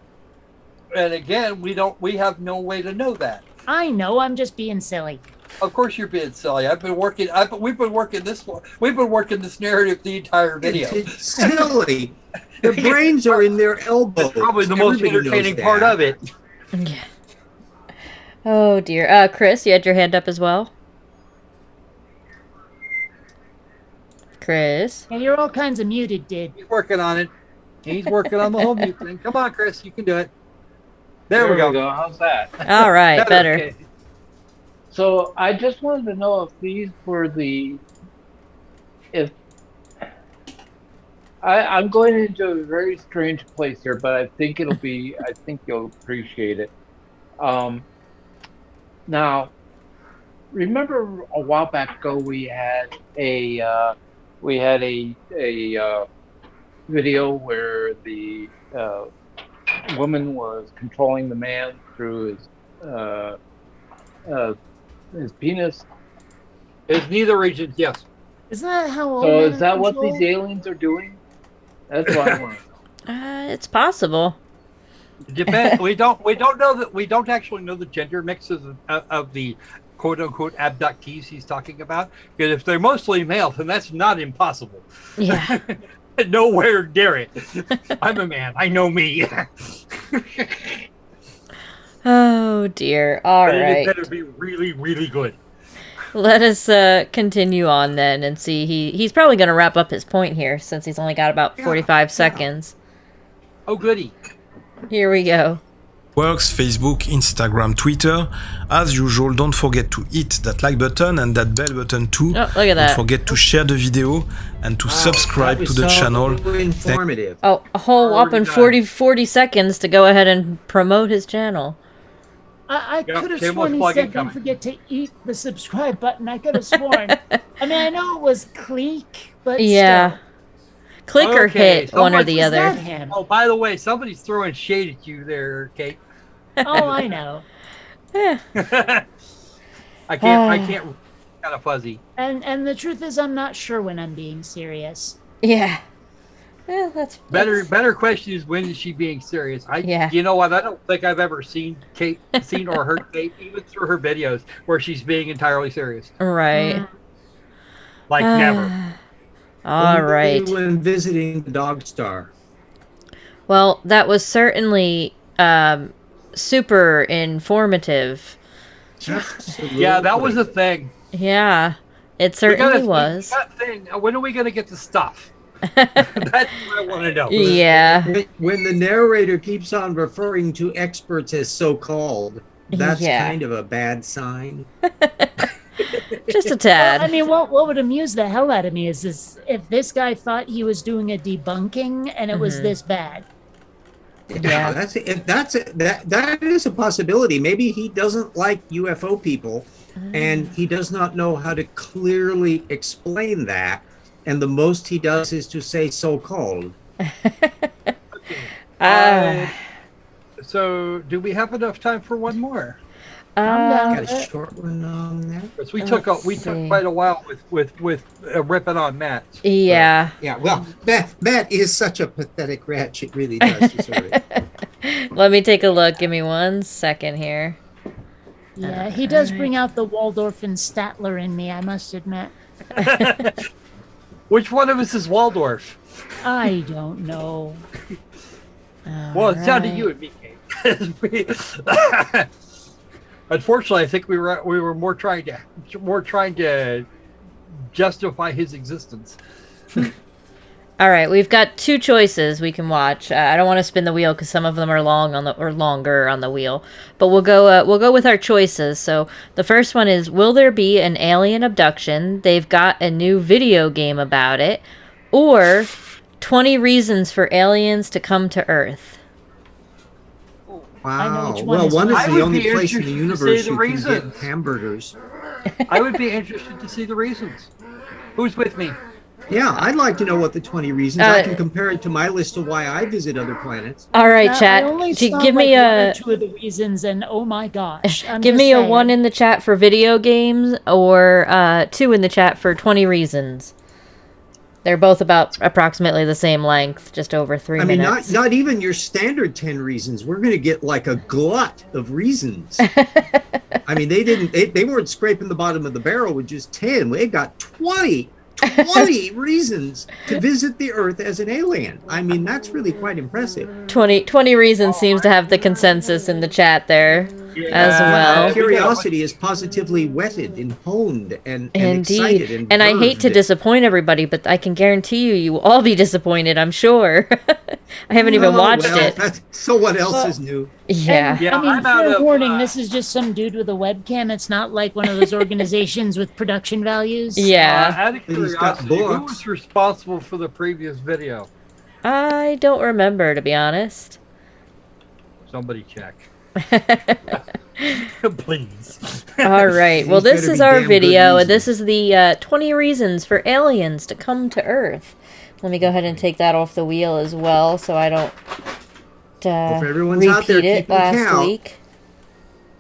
And again, we have no way to know that. I know, I'm just being silly. Of course you're being silly. We've been working this narrative the entire video. It's silly. The brains are in their elbows. It's probably the most Everybody knows entertaining that. part of it. Yeah. Oh dear. Chris, you had your hand up as well? Chris? Yeah, you're all kinds of muted, dude. He's working on it. He's working on the whole mute thing. Come on, Chris, you can do it. There we go. How's that? All right, better. Okay. So I just wanted to know if these were I'm going into a very strange place here, but I think you'll appreciate it. Now, remember a while back ago we had a video where the woman was controlling the man through his penis. It's neither region, yes. Isn't that how? So is that what these aliens are doing? That's what I want to know. It's possible. Depends. We don't know that. We don't actually know the gender mixes of the quote unquote abductees he's talking about. Because if they're mostly male, then that's not impossible. Yeah. Nowhere near it. I'm a man. I know me. Oh dear. All But right. it better be really, really good. Let us continue on then and see. He's probably going to wrap up his point here since he's only got about 45 seconds. Oh, goody. Here we go. Works, Facebook, Instagram, Twitter. As usual, don't forget to hit that like button and that bell button too. Oh, look at that. Don't forget to share the video and to subscribe to the channel. Informative. Oh, a whole whopping 40 seconds to go ahead and promote his channel. I Yep, could have shameless sworn he plug said don't incoming. forget to eat the subscribe button. I could have sworn. I mean, I know it was click, but Yeah. still. Click or Okay, hit, so one or much the Was other. that him? Oh, by the way, somebody's throwing shade at you there, Kate. Oh, I know. Yeah. I can't. Kind of fuzzy. And the truth is, I'm not sure when I'm being serious. Yeah. Yeah, that's Better question is, when is she being serious? Yeah. You know what? I don't think I've ever seen or heard Kate, even through her videos, where she's being entirely serious. right. Like never. All right. When visiting the Dog Star. Well, that was certainly super informative. Absolutely. Yeah, that was a thing. Yeah, it certainly was. When are we gonna get the stuff? That's what I want to know. Yeah. When the narrator keeps on referring to experts as so-called, that's Yeah. kind of a bad sign. Just a Well, tad. I mean, what would amuse the hell out of me is this: if this guy thought he was doing a debunking and it was this bad. Yeah, that is a possibility. Maybe he doesn't like UFO people, and he does not know how to clearly explain that. And the most he does is to say "so-called." So, do we have enough time for one more? Got a short one on there. Because we took quite a while with ripping on Matt. Yeah. Yeah, well, Matt is such a pathetic wretch. It really does deserve it. Let me take a look. Give me 1 second here. Yeah, he does bring out the Waldorf and Statler in me, I must admit. Which one of us is Waldorf? I don't know. Well, it's down to you and me, Kate. Unfortunately, I think we were more trying to justify his existence. All right, we've got 2 choices we can watch. I don't want to spin the wheel because some of them are longer on the wheel. But we'll go with our choices. So the first one is: will there be an alien abduction? They've got a new video game about it, or 20 reasons for aliens to come to Earth. I know Wow. which one Well, is one which. is I the would only be place in interested the to universe see the you can get reasons. hamburgers. I would be interested to see the reasons. Who's with me? Yeah, I'd like to know what the 20 reasons. I can compare it to my list of why I visit other planets. All right, Now, chat. I only G- saw give like me one or a two of the reasons, and oh my gosh, I'm give just me a saying. 1 in the chat for video games, or 2 in the chat for 20 reasons. They're both about approximately the same length, just over 3 I mean, minutes. not even your standard 10 reasons. We're going to get like a glut of reasons. I mean, they weren't scraping the bottom of the barrel with just 10. They got 20 reasons to visit the Earth as an alien. I mean, that's really quite impressive. 20 reasons seems to have the consensus in the chat there as well. Curiosity is positively whetted and honed and excited Indeed. and I hate to verved. disappoint everybody, but I can guarantee you will all be disappointed, I'm sure. I haven't even Oh, watched well, it. that's- So what else is new? Yeah. Yeah, I mean, I'm out fair of, warning, this is just some dude with a webcam. It's not like one of those organizations with production values. Yeah. out of He's got curiosity, who books. was responsible for the previous video? I don't remember, to be honest. Somebody check. Please. All right. Well, He's this better is be our damn good video, and reasons. this is the 20 reasons for aliens to come to Earth. Let me go ahead and take that off the wheel as well, so I don't If everyone's out there repeat it keeping last count. week.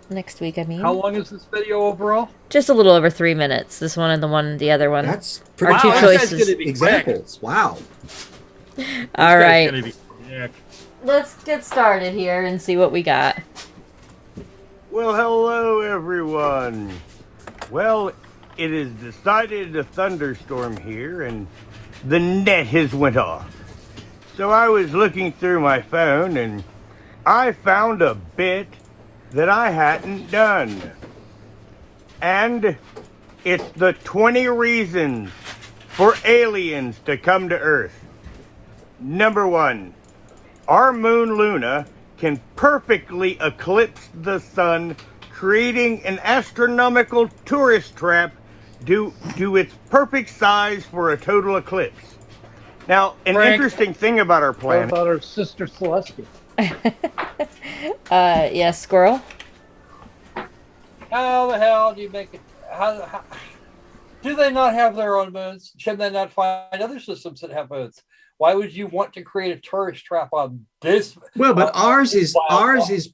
Next week, I mean. How long is this video overall? Just a little over 3 minutes. This one and the other one. That's Our pretty two Wow, fast. this guy's choices. gonna be Examples. Wow. All This guy's right. gonna be quick. Let's get started here and see what we got. Well, hello, everyone. Well, it is decided a thunderstorm here, and the net has went off. So I was looking through my phone, and I found a bit that I hadn't done. And it's the 20 reasons for aliens to come to Earth. Number 1, our moon Luna can perfectly eclipse the sun, creating an astronomical tourist trap due to its perfect size for a total eclipse. Now, an Frank. interesting thing about our What planet. about our sister Celestia? Yes, Squirrel? How the hell do you make it? How do they not have their own moons? Should they not find other systems that have moons? Why would you want to create a tourist trap on this? Well, but ours is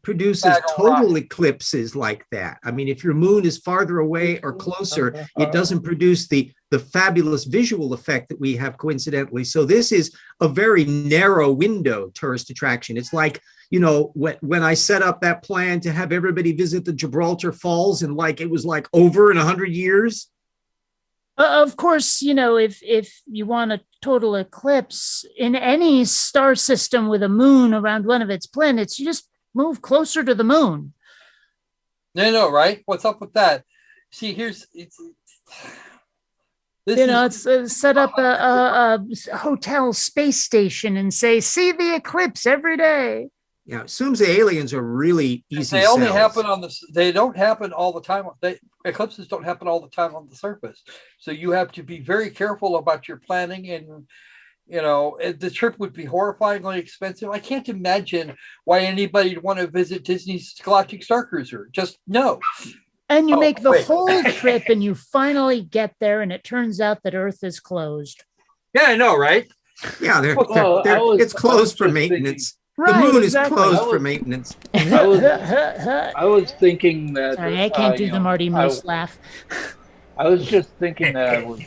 produces bag of total rock. eclipses like that. I mean, if your moon is farther away or closer, it doesn't produce the fabulous visual effect that we have coincidentally. So this is a very narrow window tourist attraction. It's like, you know, when I set up that plan to have everybody visit the Gibraltar Falls, and like it was like over in 100 years. Of course, you know, if you want a total eclipse in any star system with a moon around one of its planets, you just move closer to the moon. No, right? What's up with that? See, it's Set up a hotel space station and say, see the eclipse every day. Yeah, it assumes the aliens are really easy. They only sells. happen on the. They don't happen all the time. Eclipses don't happen all the time on the surface. So you have to be very careful about your planning, and you know the trip would be horrifyingly expensive. I can't imagine why anybody would want to visit Disney's Galactic Star Cruiser. Just no. And you make the wait. whole trip, and you finally get there, and it turns out that Earth is closed. Yeah, I know, right? Yeah, Well, it's closed for just maintenance. Right, the moon exactly. is closed I for was- maintenance. I was thinking that. Sorry, I can't do the Marty Moose laugh. I was just thinking that I would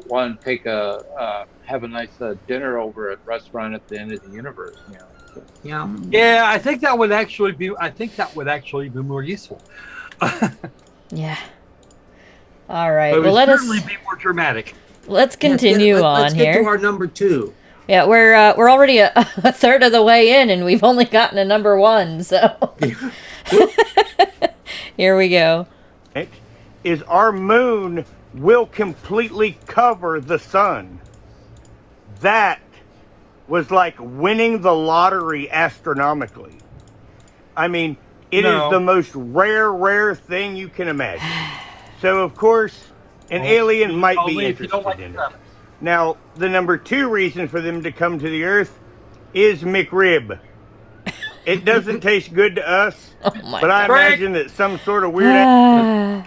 want to take have a nice dinner over at restaurant at the end of the universe. You know. So, Yeah. Yeah, I think that would actually be. More useful. Yeah. All right. It Well, would let's certainly be more dramatic. continue Let's on get to here. our number 2. Yeah, we're already a third of the way in, and we've only gotten a number 1. So here we go. Is our moon will completely cover the sun. That was like winning the lottery astronomically. I mean, it is the most rare thing you can imagine. So, of course, an alien might be Only if you don't interested like in it. traffic. Now, the number 2 reason for them to come to the Earth is McRib. It doesn't taste good to us, my but I God. imagine that some sort of weird. Ah,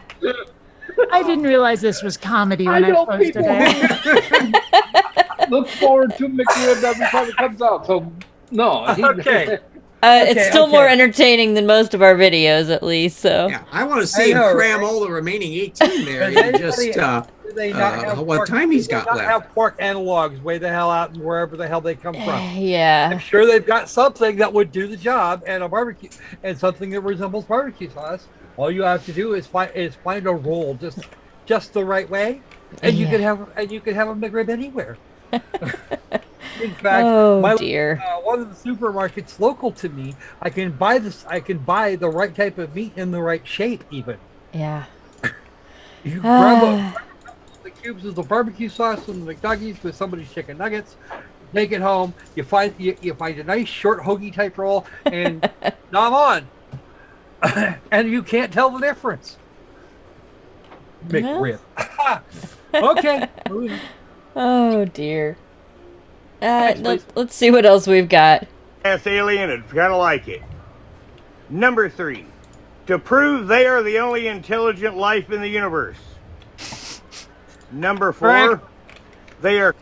I didn't realize this was comedy I when I know posted people it. look forward to McRib every time it comes out. So no, Okay. it's still more okay. entertaining than most of our videos, at least. So Yeah, I want to see him know, cram right? all the remaining 18 there Does in just anybody- do they not have what pork- time he's do they got not left. have pork analogs way the hell out and wherever the hell they come from. yeah, I'm sure they've got something that would do the job and a barbecue and something that resembles barbecue sauce. All you have to do is find a roll just the right way, and you Yeah. can have a McRib anywhere. In fact, oh dear. one of the supermarkets local to me, I can buy the right type of meat in the right shape. Even Yeah. you grab the cubes of the barbecue sauce and the McNuggies with somebody's chicken nuggets. Take it home. You find a nice short hoagie type roll, and nom on, and you can't tell the difference. McRib. Okay. Oh dear. Next, please. Let's see what else we've got. Ass alien and kind of like it. Number 3. To prove they are the only intelligent life in the universe. Number 4. Frank. They are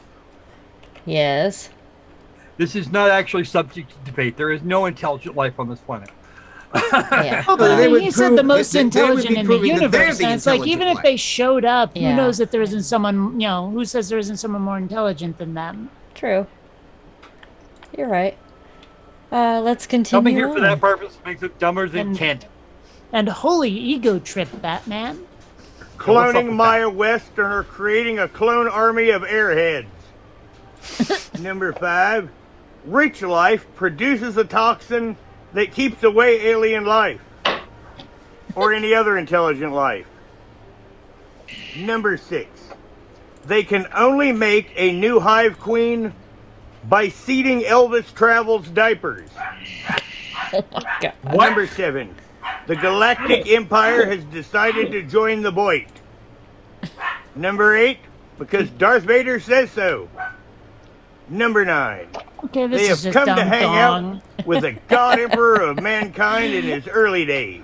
Yes. This is not actually subject to debate. There is no intelligent life on this planet. Yeah. Oh, but They would he said prove- the most they would be intelligent in the proving that they're universe, the and it's like intelligent even if life. they showed up, Yeah. who knows that there isn't someone, who says there isn't someone more intelligent than them? True. You're right. Let's continue. Coming here for on. that purpose makes it dumber than And- Kent. And holy ego trip, Batman. what's up cloning with Maya West and are creating a clone army of airheads. Number 5. Rich life produces a toxin that keeps away alien life or any other intelligent life. Number 6. They can only make a new hive queen by seeding Elvis Travel's diapers. God. Number 7. The Galactic Empire has decided to join the Void. Number 8. Because Darth Vader says so. Number 9. Okay, this They is have just come dumb to hang dong. out with the God Emperor of mankind in his early days.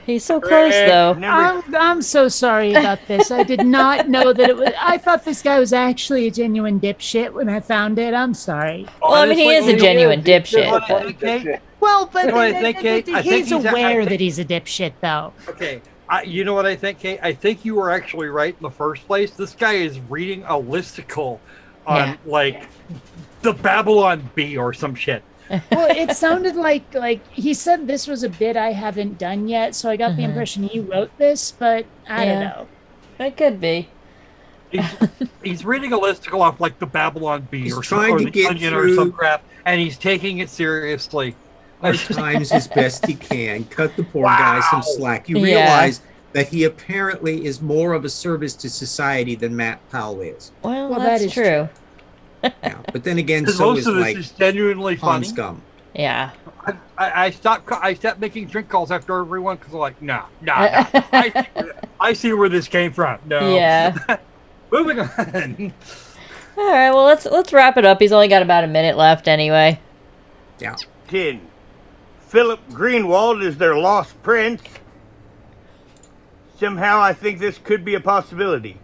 He's so close though. Number I'm so sorry about this. I did not know that it was. I thought this guy was actually a genuine dipshit when I found it. I'm sorry. Well, I mean, he is a genuine dipshit. Well, but You know what I think, Kate? I think he's he's a- I aware think- that he's a dipshit, though. Okay. You know what I think, Kate? I think you were actually right in the first place. This guy is reading a listicle on, Yeah. like, the Babylon Bee or some shit. Well, it sounded like he said this was a bit I haven't done yet, so I got the impression he wrote this, but I don't Yeah. know. It could be. He's reading a listicle off, like, the Babylon Bee He's or, trying or to the get Onion or some through- crap, and he's taking it seriously. Hard times as best he can. Cut the poor guy some slack. You Yeah. realize that he apparently is more of a service to society than Matt Powell is. Well, Well, that that's is true. Yeah, but then again, Because so most is of this like is genuinely Pond funny. Scum. Yeah. I stopped making drink calls after everyone because I'm like, nah. I see where this came from. No. Yeah. Moving on. All right. Well, let's wrap it up. He's only got about a minute left anyway. Yeah. 10. Philip Greenwald is their lost prince. Somehow I think this could be a possibility.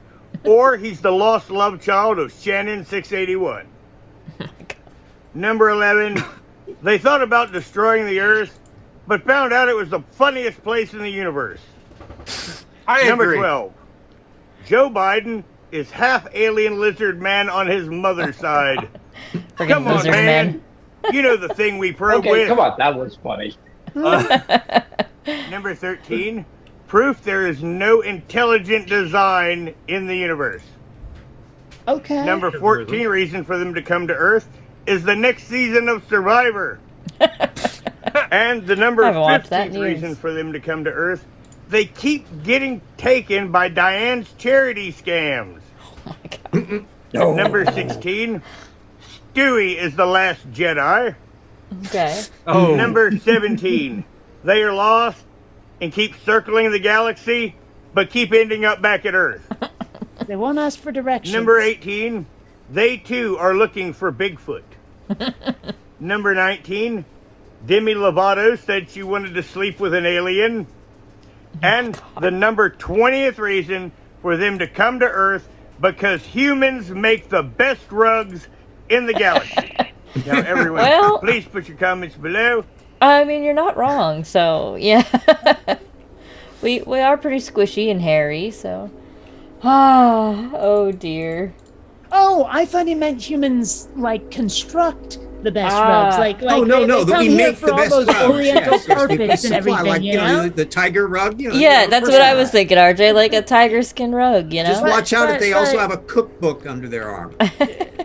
Or he's the lost love child of Shannon 681. Number 11. They thought about destroying the Earth, but found out it was the funniest place in the universe. Number agree. 12. Joe Biden is half alien lizard man on his mother's side. Friggin' Come on, lizard man. You know the thing we probe Okay, with. come on, that was funny. Number 13. Proof there is no intelligent design in the universe. Okay. Number 14 reason for them to come to Earth is the next season of Survivor. And the number I haven't watched that 15th news. reason for them to come to Earth, they keep getting taken by Diane's charity scams. Number 16, Stewie is the last Jedi. Okay. Oh. Number 17, they are lost and keep circling the galaxy, but keep ending up back at Earth. They won't ask for directions. Number 18, they too are looking for Bigfoot. Number 19, Demi Lovato said she wanted to sleep with an alien. And the number 20th reason for them to come to Earth, because humans make the best rugs in the galaxy. Now, everyone, Well- please put your comments below. I mean, you're not wrong. So yeah, we are pretty squishy and hairy. So, oh dear. Oh, I thought he meant humans like construct the best Ah. rugs. Like Oh no, no, they that come we here make for the all best those rugs. Oriental Yes, yes, we carpets and supply, everything. like, You know. the tiger rug. You know, Yeah, of that's course what I they was are. thinking, RJ. Like a tiger skin rug, you Just know? watch out if they also but- have a cookbook under their arm.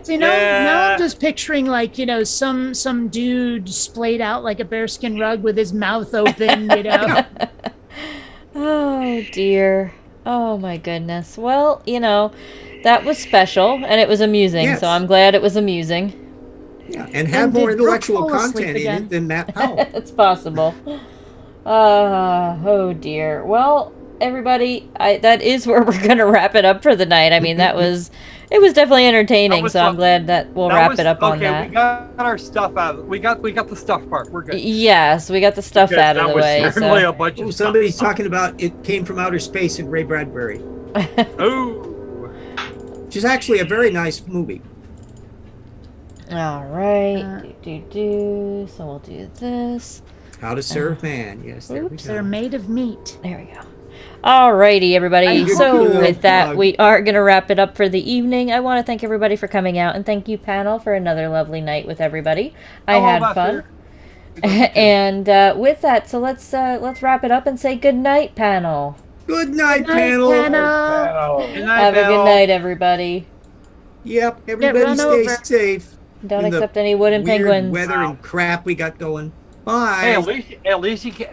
See, now I'm just picturing like some dude splayed out like a bearskin rug with his mouth open. You know. Oh dear. Oh my goodness. Well, that was special and it was amusing. Yes. So I'm glad it was amusing. Yeah, and have And more did Brooke intellectual fall asleep content in again? it than Matt Powell. It's possible. Oh dear. Well, everybody, that is where we're gonna wrap it up for the night. I mean, it was definitely entertaining. was So I'm fun. glad that we'll That wrap was- it up on okay, that. we got our stuff out. We got the stuff part. We're good. Yes, we got the stuff Because out of that the was way. certainly So. a bunch Oh, of somebody's stuff. talking about it came from outer space in Ray Bradbury, Ooh. which is actually a very nice movie. All right. Do. So we'll do this. How to Serve Man. Yes, there we They're go. made of meat. There we go. Alrighty, everybody. Thank you. So Good with that, plug. we are going to wrap it up for the evening. I want to thank everybody for coming out, and thank you, panel, for another lovely night with everybody. I Oh, had that's fun. fair. And with that, so let's wrap it up and say good night, panel. Good night, Good night, panel. panel. Good night, Have a Belle. good night, everybody. Yep, everybody run stay over. safe. Don't in the accept any wooden weird penguins. weather and crap we got going. Bye. Hey, at least